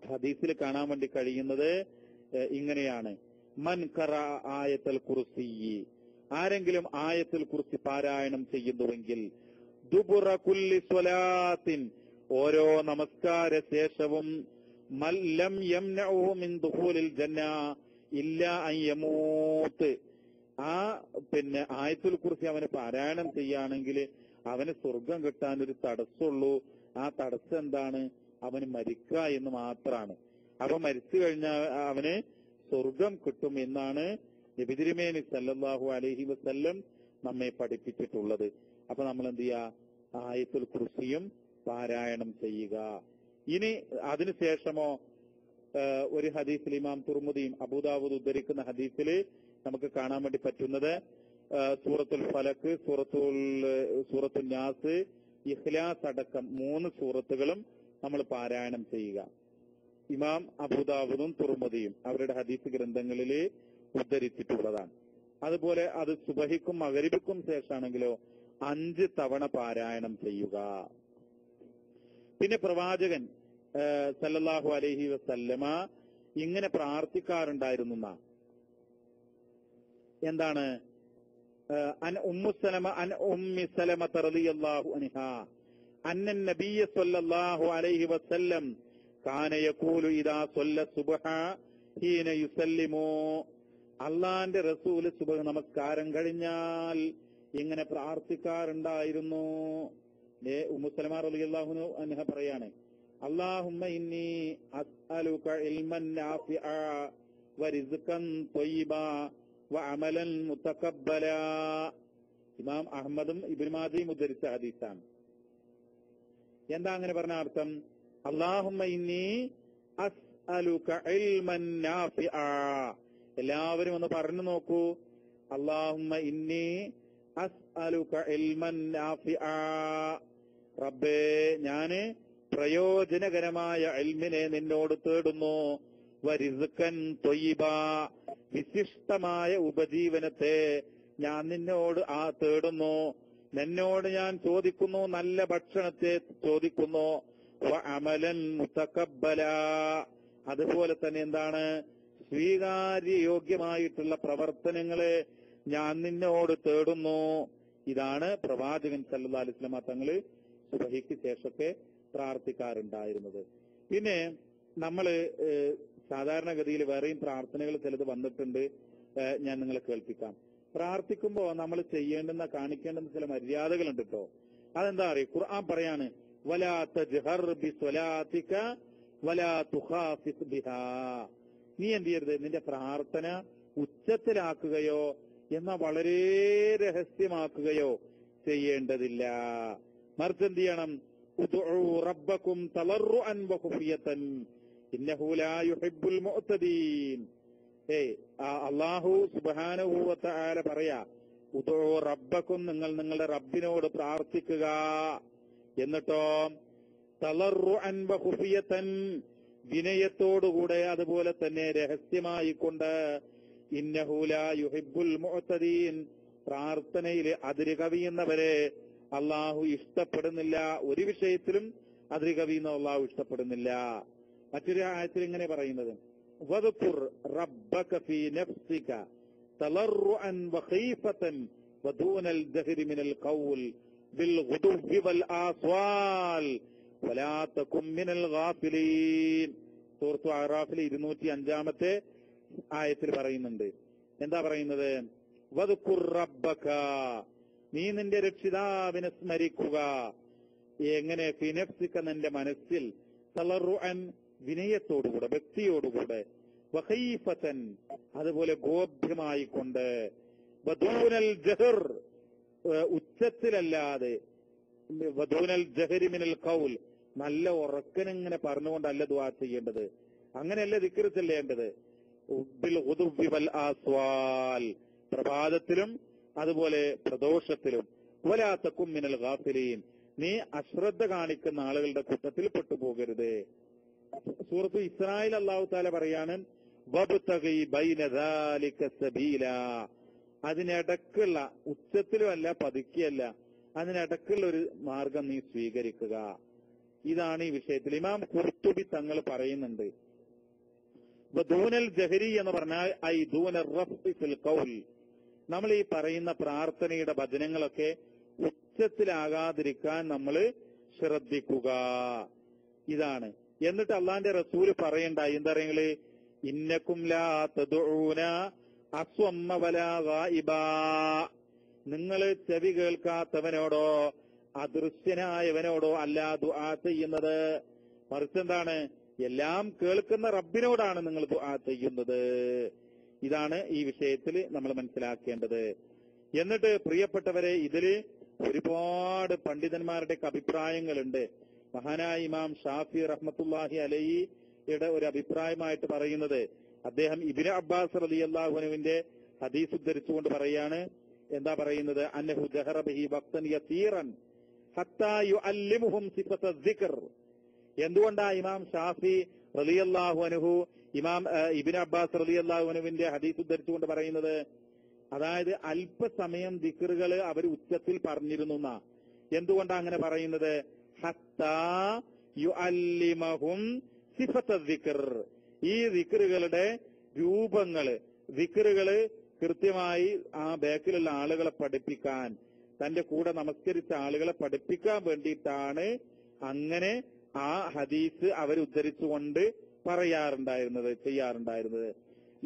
Speaker 1: ഹദീസിൽ കാണാൻ വേണ്ടി കഴിയുന്നത് ഇങ്ങനെയാണ്, മൻ ഖറ ആയത്തുൽ കുർസി, ആരെങ്കിലും ആയത്തുൽ കുർസി പാരായണം ചെയ്യുന്നുവെങ്കിൽ, ദുബുറ കുല്ലി സ്വലാത്തിൻ, ഓരോ നമസ്കാര ശേഷവും, മല്ലം യംനഉഹു മിൻ ദുഖൂലിൽ ജന്ന ഇല്ലാ അൻ യമൂത്ത്, ആ ആയത്തുൽ കുർസി അവന് പാരായണം ചെയ്യുകയാണെങ്കിൽ അവന് സ്വർഗം കിട്ടാൻ ഒരു തടസ്സമുള്ളൂ. ആ തടസ്സം എന്താണ്? അവന് മരിക്കുക എന്ന് മാത്രമാണ്. അപ്പൊ മരിച്ചു കഴിഞ്ഞാൽ അവന് സ്വർഗം കിട്ടും എന്നാണ് നബി തിരുമേനി സല്ലല്ലാഹു അലൈഹി വസല്ലം നമ്മെ പഠിപ്പിച്ചിട്ടുള്ളത്. അപ്പൊ നമ്മൾ എന്ത് ചെയ്യുക, ആയത്തുൽ കുർസിയും പാരായണം ചെയ്യുക. ഇനി അതിനുശേഷമോ ഒരു ഹദീസിൽ ഇമാം തുർമുദിയും അബൂദാവൂദ് ഉദ്ധരിക്കുന്ന ഹദീസിൽ നമുക്ക് കാണാൻ വേണ്ടി പറ്റുന്നത്, സൂറത്തുൽ ഫലക്ക്, സൂറത്തുൽ നാസ്, ഇഖ്ലാസ് അടക്കം 3 സൂറത്തുകളും നമ്മൾ പാരായണം ചെയ്യുക. ഇമാം അബൂദാവൂദും തുർമുദിയും അവരുടെ ഹദീസ് ഗ്രന്ഥങ്ങളിൽ ഉദ്ധരിച്ചിട്ടുള്ളതാണ്. അതുപോലെ അത് സുബഹിക്കും മഗ്രിബിക്കും ശേഷമാണെങ്കിലോ 5 തവണ പാരായണം ചെയ്യുക. പിന്നെ പ്രവാചകൻ സല്ലല്ലാഹു അലൈഹി വസല്ലമ ഇങ്ങനെ പ്രാർത്ഥിക്കാറുണ്ടായിരുന്നു. എന്താണ്? അൻ ഉമ്മി സലമ റളിയല്ലാഹു അൻഹാ അന്ന നബിയ സല്ലല്ലാഹു അലൈഹി വസല്ലം കാന യഖൂലു ഇദാ സല്ല സുബ്ഹ ഹീന യുസല്ലിമു, അള്ളാന്റെ റസൂൽ സുബ്ഹ് നമസ്കാരം കഴിഞ്ഞാൽ ഇങ്ങനെ പ്രാർത്ഥിക്കാറുണ്ടായിരുന്നു. ഉമ്മു സലമ റളിയല്ലാഹു അൻഹ പറയാണ്, അല്ലാഹുമ്മ ഇന്നി അസ്അലുക ഇൽമൻ നാഫിഅ വറിസ്ഖൻ ത്വയ്യിബാ വഅമലൻ മുതഖബ്ബലാ. ഇമാം അഹ്മദും ഇബ്നു മാജയും ഉദ്ധരിച്ച ഹദീസാണ്. എന്താ അങ്ങനെ പറഞ്ഞ അർത്ഥം? അല്ലാഹുമ്മ ഇന്നി അസ്അലുക ഇൽമൻ നാഫിഅ. എല്ലാവരും ഒന്ന് പറഞ്ഞു നോക്കൂ, അല്ലാഹുമ്മ ഇന്നി അസ്അലുക ഇൽമൻ നാഫിഅ. റബ്ബേ, ഞാന് പ്രയോജനകരമായ ഇൽമിനെ നിന്നോട് തേടുന്നു. വരിസ്കൻ ത്വയ്യിബാ, വിശിഷ്ടമായ ഉപജീവനത്തെ ഞാൻ നിന്നോട് തേടുന്നു, നിന്നോട് ഞാൻ ചോദിക്കുന്നു, നല്ല ഭക്ഷണത്തെ ചോദിക്കുന്നു. വഅമലൻ മുതഖബ്ബല, അതുപോലെ തന്നെ എന്താണ്, സ്വീകാര്യയോഗ്യമായിട്ടുള്ള പ്രവർത്തനങ്ങളെ ഞാൻ നിന്നോട് തേടുന്നു. ഇതാണ് പ്രവാചകൻ സല്ലല്ലാഹു അലൈഹി വസല്ലമ തങ്ങള് സുബഹിക്ക് ശേഷമൊക്കെ പ്രാർത്ഥിക്കാറുണ്ടായിരുന്നത്. പിന്നെ നമ്മള് സാധാരണഗതിയിൽ വേറെയും പ്രാർത്ഥനകൾ ചിലത് വന്നിട്ടുണ്ട്, ഞാൻ നിങ്ങളെ കേൾപ്പിക്കാം. പ്രാർത്ഥിക്കുമ്പോ നമ്മൾ ചെയ്യേണ്ടുന്ന കാണിക്കേണ്ടുന്ന ചില മര്യാദകളുണ്ട് കേട്ടോ. അതെന്താ അറിയ, ഖുർആൻ പറയാണ്, വലാ തജ്ഹർ ബിസ്വലാതിക വലാ തുഖാഫിത് ബിഹാ, നീ എന്ത് ചെയ്യരുത്, നിന്റെ പ്രാർത്ഥന ഉച്ചത്തിലാക്കുകയോ എന്നാൽ വളരെ രഹസ്യമാക്കുകയോ ചെയ്യേണ്ടതില്ല. മറിച്ച് എന്ത് ചെയ്യണം, ഉദ്ഉ റബ്ബക്കും തളർറുഅൻ വഖുഫിയതൻ ഇന്നഹു ലാ യുഹിബ്ബുൽ മുഅ്തദീൻ. അല്ലാഹു സുബ്ഹാനഹു വ തആല പറയാ, ഉദ്ഉ റബ്ബക്കും, നിങ്ങൾ നിങ്ങളുടെ റബ്ബിനോട് പ്രാർത്ഥിക്കുക. എന്നിട്ടോ തളർറുഅൻ വഖുഫിയതൻ, വിനയത്തോടുകൂടെ അതുപോലെ തന്നെ രഹസ്യമായിക്കൊണ്ട്. ഇന്നഹു ലാ യുഹിബ്ബുൽ മുഅ്തദീൻ, പ്രാർത്ഥനയിൽ അതിര് കവിയുന്നവരെ അള്ളാഹു ഇഷ്ടപ്പെടുന്നില്ല. ഒരു വിഷയത്തിലും അതിര് കവിയുന്ന അള്ളാഹു ഇഷ്ടപ്പെടുന്നില്ല. മറ്റൊരു ആയത്തിൽ ഇങ്ങനെ പറയുന്നത്, വദ്കുർ റബ്ബക ഫീ നഫ്സിക തളർറുഅൻ വഖീഫതൻ വദൂനൽ ജഹരി മിനൽ ഖൗൽ ബിൽ ഗുദുവ്വി വൽ ആസ്വാൽ വലാ തകും മിനൽ ഗാഫിലീൻ. സൂറത്ത് അഅറാഫിൽ 205-ാമത്തെ ആയത്തിൽ പറയുന്നുണ്ട്. എന്താ പറയുന്നത്, വദ്കുർ റബ്ബക, നീ നിന്റെ രക്ഷിതാവിനെ സ്മരിക്കുക. എങ്ങനെ, ഫീ നഫ്സിക, നിന്റെ മനസ്സിൽ, തളർറുഅൻ, വിനയത്തോടുകൂടെ ഭക്തിയോടുകൂടെ, വഖീഫതൻ, അതുപോലെ ഗോപ്യമായിക്കൊണ്ട്, വദൂനൽ ജഹർ, ഉച്ചത്തിലല്ലാതെ, വദൂനൽ ജഹരി മിനൽ ഖൗൽ, നല്ല ഉറക്കനിങ്ങനെ പറഞ്ഞുകൊണ്ടല്ല ദുആ ചെയ്യേണ്ടത്, അങ്ങനെയല്ല ദിക്ർ ചെല്ലേണ്ടത്. ബിൽ ഗുദുവ്വി വൽ ആസ്വാൽ, പ്രഭാതത്തിലും അതുപോലെ പ്രദോഷത്തിലും. വലാ തകും മിനൽ ഗാഫിലീൻ, നീ അശ്രദ്ധ കാണിക്കുന്ന ആളുകളുടെ കൂട്ടത്തിൽ പെട്ടുപോകരുത്. സൂറത്ത് ഇസ്രായേൽ അല്ലാഹു തആല പറയാണ്, വബ്തഗി ബൈന ദാലിക സബീല, അതിനിടക്കുള്ള, ഉച്ചത്തിലുമല്ല പതുക്കിയല്ല, അതിനിടക്കുള്ള ഒരു മാർഗം നീ സ്വീകരിക്കുക. ഇതാണ് ഈ വിഷയത്തിൽ ഇമാം ഖുർത്തുബി തങ്ങൾ പറയുന്നുണ്ട്. ദൂനൽ ജഹരി എന്ന് പറഞ്ഞാൽ ഐ ദൂനൽ റഫ്ഇ ഫിൽ ഖൗൽ, നമ്മൾ ഈ പറയുന്ന പ്രാർത്ഥനയുടെ വചനങ്ങളൊക്കെ ഉച്ചത്തിലാകാതിരിക്കാൻ നമ്മൾ ശ്രദ്ധിക്കുക. ഇതാണ്. എന്നിട്ട് അള്ളാന്റെ റസൂല് പറയണ്ടായി, എന്താ പറയുക, ഇന്നക്കും ലാ തദ്ഊന അസ്വമ്മ വലാ ഗായിബാ, നിങ്ങൾ ചെവി കേൾക്കാത്തവനോടോ അദൃശ്യനായവനോടോ അല്ല ദുആ ചെയ്യുന്നത്, മറിച്ച് എന്താണ്, എല്ലാം കേൾക്കുന്ന റബ്ബിനോടാണ് നിങ്ങൾ ദുആ ചെയ്യുന്നത്. ഇതാണ് ഈ വിഷയത്തിൽ നമ്മൾ മനസ്സിലാക്കേണ്ടത്. എന്നിട്ട് പ്രിയപ്പെട്ടവരെ, ഇതില് ഒരുപാട് പണ്ഡിതന്മാരുടെ അഭിപ്രായങ്ങളുണ്ട്. മഹാനായ ഇമാം ഷാഫി റഹ്മത്തുള്ളാഹി അലൈഹിയുടെ ഒരു അഭിപ്രായമായിട്ട് പറയുന്നത്, അദ്ദേഹം ഇബ്നു അബ്ബാസ് റളിയല്ലാഹു അൻഹുവിന്റെ ഹദീസ് ഉദ്ധരിച്ചുകൊണ്ട് പറയാണ്, എന്താ പറയുന്നത്, അന്നഹു ജഹറ ബിഹി വഖ്തൻ യസീറൻ ഹത്താ യുഅല്ലിമുഹും സിഫത ദിക്ർ. എന്തുകൊണ്ടാ ഇമാം ഷാഫി റളിയല്ലാഹു അൻഹു ഇമാം ഇബ്നു അബ്ബാസ് റളിയല്ലാഹു അൻഹുവിന്റെ ഹദീസ് ഉദ്ധരിച്ചുകൊണ്ട് പറയുന്നത്, അതായത് അല്പസമയം ദിക്റുകൾ അവർ ഉച്ചത്തിൽ പറഞ്ഞിരുന്നു എന്നാ. എന്തുകൊണ്ടാ അങ്ങനെ പറയുന്നത്, ഹത്താ യുഅല്ലിമഹും സിഫത ദിക്ർ, ഈ ദിക്റുകളുടെ രൂപങ്ങള്, ദിക്റുകള് കൃത്യമായി ആ ബാക്കിലുള്ള ആളുകളെ പഠിപ്പിക്കാൻ, തന്റെ കൂടെ നമസ്കരിച്ച ആളുകളെ പഠിപ്പിക്കാൻ വേണ്ടിയിട്ടാണ് അങ്ങനെ ആ ഹദീസ് അവർ ഉദ്ധരിച്ചുകൊണ്ട് പറയാറുണ്ടായിരുന്നത്, ചെയ്യാറുണ്ടായിരുന്നത്.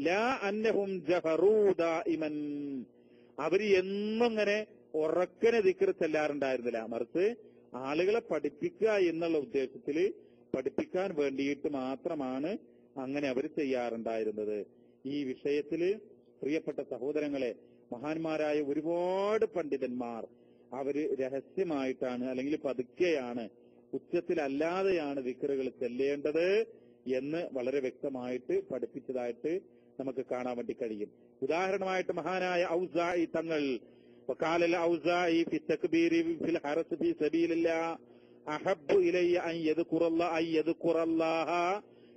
Speaker 1: ലാ അന്നഹും ജഹറൂ ദാഇമൻ, അവര് എന്നും ഇങ്ങനെ ഉറക്കനെ ദിക്ർ ചെല്ലാറുണ്ടായിരുന്നില്ല, മറിച്ച് ആളുകളെ പഠിപ്പിക്കുക എന്നുള്ള ഉദ്ദേശത്തിൽ പഠിപ്പിക്കാൻ വേണ്ടിയിട്ട് മാത്രമാണ് അങ്ങനെ അവർ ചെയ്യാറുണ്ടായിരുന്നത്. ഈ വിഷയത്തില് പ്രിയപ്പെട്ട സഹോദരങ്ങളെ, മഹാന്മാരായ ഒരുപാട് പണ്ഡിതന്മാർ അവര് രഹസ്യമായിട്ടാണ് അല്ലെങ്കിൽ പതുക്കെയാണ്, ഉച്ചത്തിലല്ലാതെയാണ് ദിക്റുകൾ ചെല്ലേണ്ടത് എന്ന് വളരെ വ്യക്തമായിട്ട് പഠിപ്പിച്ചതായിട്ട് നമുക്ക് കാണാൻ വേണ്ടി കഴിയും. ഉദാഹരണമായിട്ട് മഹാനായ ഔസാഇ തങ്ങൾ, വഖാല ഔസാഇ ഫി തക്ബീരി ഫിൽ ഹറസ് ഫി സബീലില്ലാഹ് അഹബ്ബു ഇലയ്യ അൻ യദ്കുറല്ലാഹ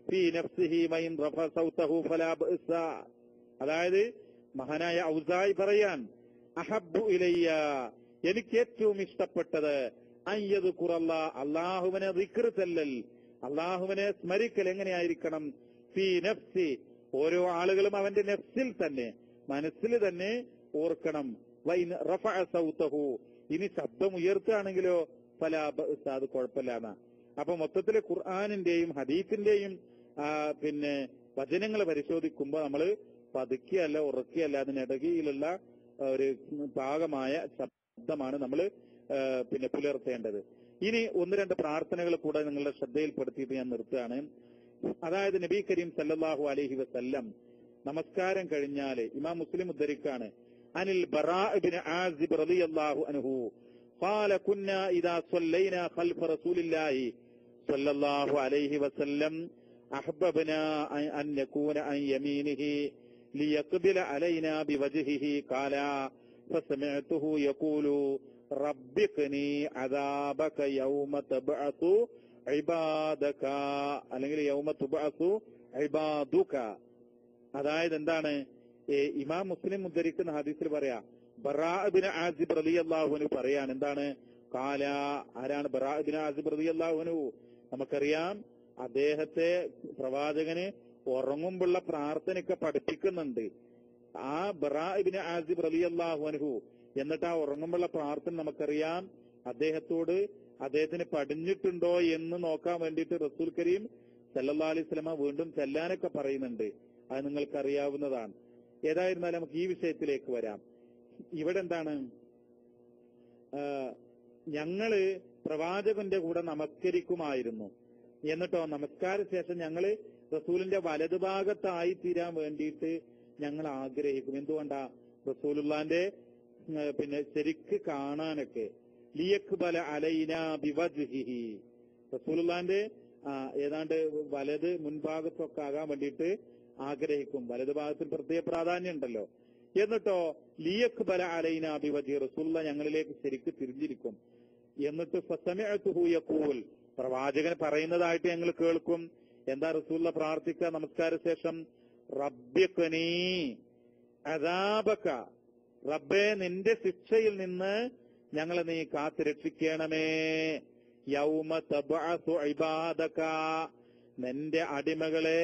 Speaker 1: ഫീ നഫ്സിഹി വഇൻ റഫ സൗതഹു ഫലാ ബഅസ. അതായത് മഹാനായ ഔസായി പറയാൻ, അഹബ്ബു ഇലയ്യ, എനിക്ക് ഏറ്റവും ഇഷ്ടപ്പെട്ടത് അയ്യദ്കുറല്ലാ, അല്ലാഹുവിനെ ദിക്ർ ചെല്ലൽ, അല്ലാഹുവിനെ സ്മരിക്കൽ എങ്ങനെയായിരിക്കണം? ഫീ നഫ്സി, ഓരോ ആളുകളും അവന്റെ നഫ്സിൽ തന്നെ, മനസ്സിൽ തന്നെ ഓർക്കണം. വൈൻ റഫഅ സൗതഹു, ഇനി ശബ്ദം ഉയർത്തുകയാണെങ്കിലോ ഫലാ ബഅസ, അത് കുഴപ്പമില്ലാന്ന. അപ്പൊ മൊത്തത്തില് ഖുർആനിന്റെയും ഹദീസിന്റെയും പിന്നെ വചനങ്ങൾ പരിശോധിക്കുമ്പോൾ നമ്മൾ പതുക്കിയല്ല ഉറക്കിയല്ല അതിനിടയിലുള്ള ഒരു പാകമായ ശബ്ദമാണ് നമ്മൾ പിന്നെ പുലർത്തേണ്ടത്. ഇനി ഒന്ന് രണ്ട് പ്രാർത്ഥനകൾ കൂടെ നിങ്ങളുടെ ശ്രദ്ധയിൽപ്പെടുത്തിയിട്ട് ഞാൻ നിർത്തുകയാണ്. അതായത് നബി കരീം സല്ലല്ലാഹു അലൈഹി വസല്ലം നമസ്കാരം കഴിഞ്ഞാല് ഇമാം മുസ്ലിം ഉദ്ധരിക്കാണ്, അനിൽ ബറാ ഇബ്നു ആസിബ് റളിയല്ലാഹു അൻഹു ഖാല കുന്നാ ഇദാ സ്വല്ലൈനാ ഖൽഫ റസൂലില്ലാഹി സ്വല്ലല്ലാഹു അലൈഹി വസല്ലം അഹ്ബബ്നാ അൻ നകൂന അൻ യമീനിഹി ലിയഖ്ബില അലൈനാ ബിവജ്ഹിഹി ഖാല ഫസമിഅതുഹു യഖൂലു റബ്ബിഖ്നി അദാബക യൗമ തബ്അതു ഇബാദക, അല്ലെങ്കിൽ യൗമ തുബ്അതു ഇബാദുക. അതായത് എന്താണ്? ഇമാം മുസ്ലിം ഉദ്ധരിക്കുന്ന ഹദീസിൽ പറയാ, ബറാ ഇബ്നു ആസിബ് റളിയല്ലാഹു അൻഹു പറയാണ്, എന്താണ്? ഖാല, ആരാണ് ബറാ ഇബ്നു ആസിബ് റളിയല്ലാഹു അൻഹു? നമുക്കറിയാം അദ്ദേഹത്തെ പ്രവാചകന് ഉറങ്ങുമ്പോഴുള്ള പ്രാർത്ഥനയൊക്കെ പഠിപ്പിക്കുന്നുണ്ട്. ആ ബറാ ഇബ്നു ആസിബ് റളിയല്ലാഹു അൻഹു എന്നിട്ട് ആ ഉറങ്ങുമ്പോഴുള്ള പ്രാർത്ഥന നമുക്കറിയാം, അദ്ദേഹത്തിന് പഠിഞ്ഞിട്ടുണ്ടോ എന്ന് നോക്കാൻ വേണ്ടിയിട്ട് റസൂൽ കരീം സല്ലല്ലാഹു അലൈഹി വസല്ലമ വീണ്ടും ചെല്ലാനൊക്കെ പറയുന്നുണ്ട്. അത് നിങ്ങൾക്കറിയാവുന്നതാണ്. ഏതായിരുന്നാലും നമുക്ക് ഈ വിഷയത്തിലേക്ക് വരാം. ഇവിടെ എന്താണ്? ഞങ്ങള് പ്രവാചകന്റെ കൂടെ നമസ്കരിക്കുമായിരുന്നു. എന്നിട്ടോ നമസ്കാര ശേഷം ഞങ്ങള് റസൂലിന്റെ വലതുഭാഗത്തായി തീരാൻ വേണ്ടിയിട്ട് ഞങ്ങൾ ആഗ്രഹിക്കും. എന്തുകൊണ്ടാ? റസൂലുള്ളാന്റെ പിന്നെ ശരിക്ക് കാണാനൊക്കെ. ലിയഖ്ബല അലൈനാ ബിവജ്ഹിഹി, റസൂലുള്ളാന്റെ ഏതാണ്ട് വലത് മുൻഭാഗത്തൊക്കെ ആകാൻ വേണ്ടിയിട്ട് ആഗ്രഹിക്കും. വലത് ഭാഗത്തിന് പ്രത്യേക പ്രാധാന്യം ഉണ്ടല്ലോ. എന്നിട്ടോ ലിയഖ്ബല അലൈനാ ബിവജ്ഹി, റസൂലുള്ളാഹ് ഞങ്ങളിലേക്ക് ശരിക്ക് തിരിഞ്ഞിരിക്കും. എന്നിട്ട് ഫസമിഅതുഹു യഖൂൽ, പ്രവാചകൻ പറയുന്നതായിട്ട് ഞങ്ങൾ കേൾക്കും. എന്താ റസൂലുള്ളാഹ് പ്രാർത്ഥിക്കുക നമസ്കാര ശേഷം? റബ്ബിഖ്നി അദാബക, റബ്ബേ നിന്റെ ശിക്ഷയിൽ നിന്ന് ഞങ്ങളെ നീ കാത്തു രക്ഷിക്കണമേ. യൗമ തബ്അതു ഇബാദക, നിന്റെ അടിമകളെ,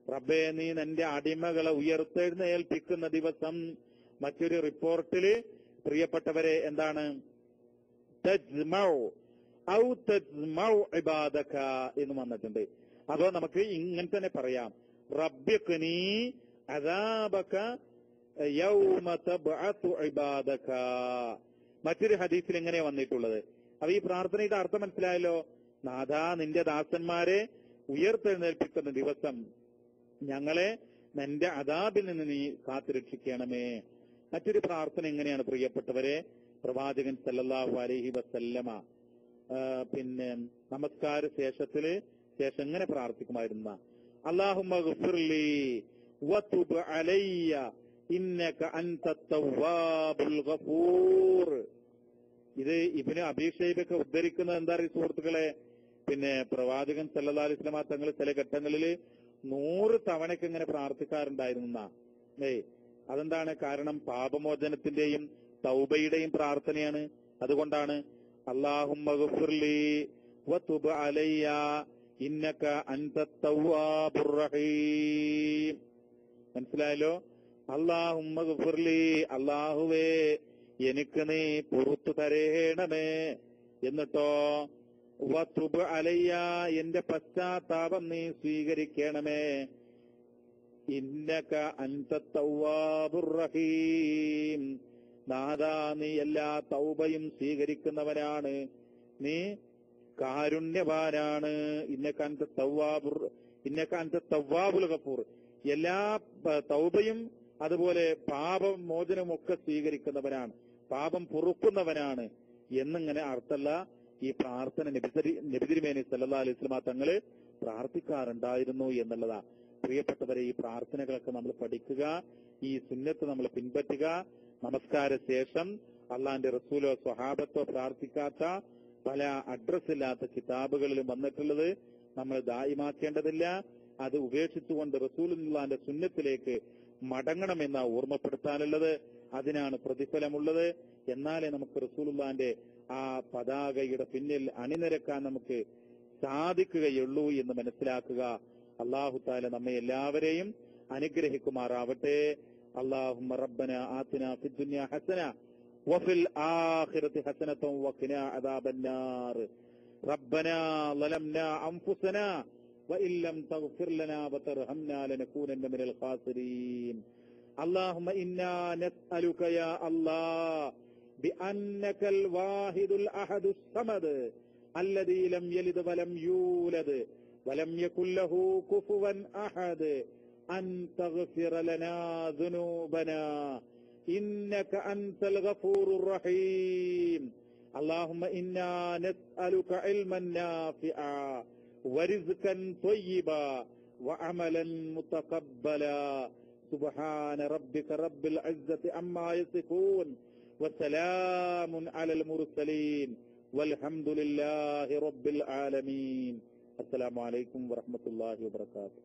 Speaker 1: റബ്ബേ നീ നിന്റെ അടിമകളെ ഉയർത്തെഴുന്നേൽപ്പിക്കുന്ന ദിവസം. മറ്റൊരു റിപ്പോർട്ടില് പ്രിയപ്പെട്ടവരെ എന്താണ്? തജ്മഉ ഔ തജ്മഉ ഇബാദക എന്ന് വന്നിട്ടുണ്ട്. അതോ നമുക്ക് ഇങ്ങനെ തന്നെ പറയാം, റബ്ബിഖ്നി അദാബക യൗമ തബ്അതു ഇബാദക. മറ്റൊരു ഹദീസിൽ എങ്ങനെ വന്നിട്ടുള്ളത്? അപ്പൊ ഈ പ്രാർത്ഥനയുടെ അർത്ഥം മനസ്സിലായല്ലോ. നാഥാ നിന്റെ ദാസന്മാരെ ഉയർത്തെഴുന്നേൽപ്പിക്കുന്ന ദിവസം ഞങ്ങളെ നിന്റെ അദാബിൽ നിന്ന് നീ കാത്തുരക്ഷിക്കണമേ. മറ്റൊരു പ്രാർത്ഥന എങ്ങനെയാണ് പ്രിയപ്പെട്ടവരെ? പ്രവാചകൻ സല്ലല്ലാഹു അലൈഹി വസല്ലമ പിന്നെ നമസ്കാര ശേഷം എങ്ങനെ പ്രാർത്ഥിക്കുമായിരുന്ന? അല്ലാഹുമ്മ ഗ്ഫിർലി വതുബ് അലയ്യ ഇന്നക അൻതത് തവ്വാബുൽ ഗഫൂർ. ഇത് ഇബ്നു അബീ ഷൈബയൊക്കെ ഉദ്ധരിക്കുന്നത് എന്താ സുഹൃത്തുക്കളെ? പിന്നെ പ്രവാചകൻ സല്ലല്ലാഹു അലൈഹി വസല്ലമ തങ്ങൾ ചില ഘട്ടങ്ങളിൽ 100 തവണയ്ക്ക് ഇങ്ങനെ പ്രാർത്ഥിക്കാറുണ്ടായിരുന്ന. അതെന്താണ് കാരണം? പാപമോചനത്തിന്റെയും തൗബയുടെയും പ്രാർത്ഥനയാണ്. അതുകൊണ്ടാണ് അല്ലാഹുമ്മ ഗ്ഫിർലി വതുബ് അലയ്യ ഇന്നക അൻതത് തവ്വാബുർ റഹീം. മനസ്സിലായല്ലോ? അല്ലാഹുമ്മ ഗ്ഫിർലി, അല്ലാഹുവേ എനിക്ക് നീ പുറത്തു തരേണമേ. എന്നിട്ടോ വതുബ് അലയ്യ, എന്റെ പശ്ചാത്താപം നീ സ്വീകരിക്കണമേ. ഇന്നക അൻതത് തവ്വാബുർ റഹീം, നാഥാ നീ എല്ലാ തൗബയും സ്വീകരിക്കുന്നവനാണ്, നീ കാരുണ്യവാനാണ്. ഇന്നക അൻതത് തവ്വാബുൽ ഗഫൂർ, എല്ലാ തൗബയും അതുപോലെ പാപമോചനവും ഒക്കെ സ്വീകരിക്കുന്നവനാണ്, പാപം പൊറുക്കുന്നവനാണ് എന്നിങ്ങനെ അർത്ഥമുള്ള ഈ പ്രാർത്ഥന നബി തിരുമേനി സല്ലല്ലാഹു അലൈഹി വസല്ലമ തങ്ങള് പ്രാർത്ഥിക്കാറുണ്ടായിരുന്നു എന്നുള്ളതാ. പ്രിയപ്പെട്ടവരെ, ഈ പ്രാർത്ഥനകളൊക്കെ നമ്മൾ പഠിക്കുക, ഈ സുന്നത്ത് നമ്മൾ പിൻപറ്റുക. നമസ്കാര ശേഷം അള്ളാന്റെ റസൂലോ സ്വഹാബത്തോ പ്രാർത്ഥിക്കാത്ത പല അഡ്രസ് ഇല്ലാത്ത കിതാബുകളിലും വന്നിട്ടുള്ളത് നമ്മൾ ദായിമാക്കേണ്ടതില്ല. അത് ഉപേക്ഷിച്ചുകൊണ്ട് റസൂലുള്ളാഹിന്റെ സുന്നത്തിലേക്ക് മടങ്ങണമെന്ന ഓർമ്മപ്പെടുത്താനുള്ളത്. അതിനാണ് പ്രതിഫലമുള്ളത്. എന്നാലേ നമുക്ക് റസൂലുള്ളാഹിന്റെ ആ പതാകയുടെ പിന്നിൽ അണിനിരക്കാൻ നമുക്ക് സാധിക്കുകയുള്ളൂ എന്ന് മനസ്സിലാക്കുക. അല്ലാഹു തആല നമ്മെ എല്ലാവരെയും അനുഗ്രഹിക്കുമാറാവട്ടെ. അല്ലാഹുമ്മ റബ്ബന ആതിനാ ഫിദ്ദുനിയ ഹസന വഫിൽ ആഖിറതി ഹസനതൻ വഖിനാ അദാബന്നാർ. റബ്ബനാ ളലംനാ അൻഫുസനാ വഇൻ ലം തഗ്ഫിർ ലനാ വതർഹംനാ ലനകൂനന്ന മിനൽ ഖാസിരീൻ. അല്ലാഹുമ്മ ഇന്നാ നസ്അലുക യാ അല്ലാഹ് ബിഅന്നകൽ വാഹിദുൽ അഹദുസ് സമദ് الذي لم يلد ولم يولد ولم يكن له كفوا أحد أن تغفر لنا ذنوبنا إنك أنت الغفور الرحيم. اللهم إنا نسألك علما نافعا ورزقا طيبا وعملا متقبلا. سبحان ربك رب العزة عما يصفون وسلام على المرسلين والحمد لله رب العالمين. السلام عليكم ورحمة الله وبركاته.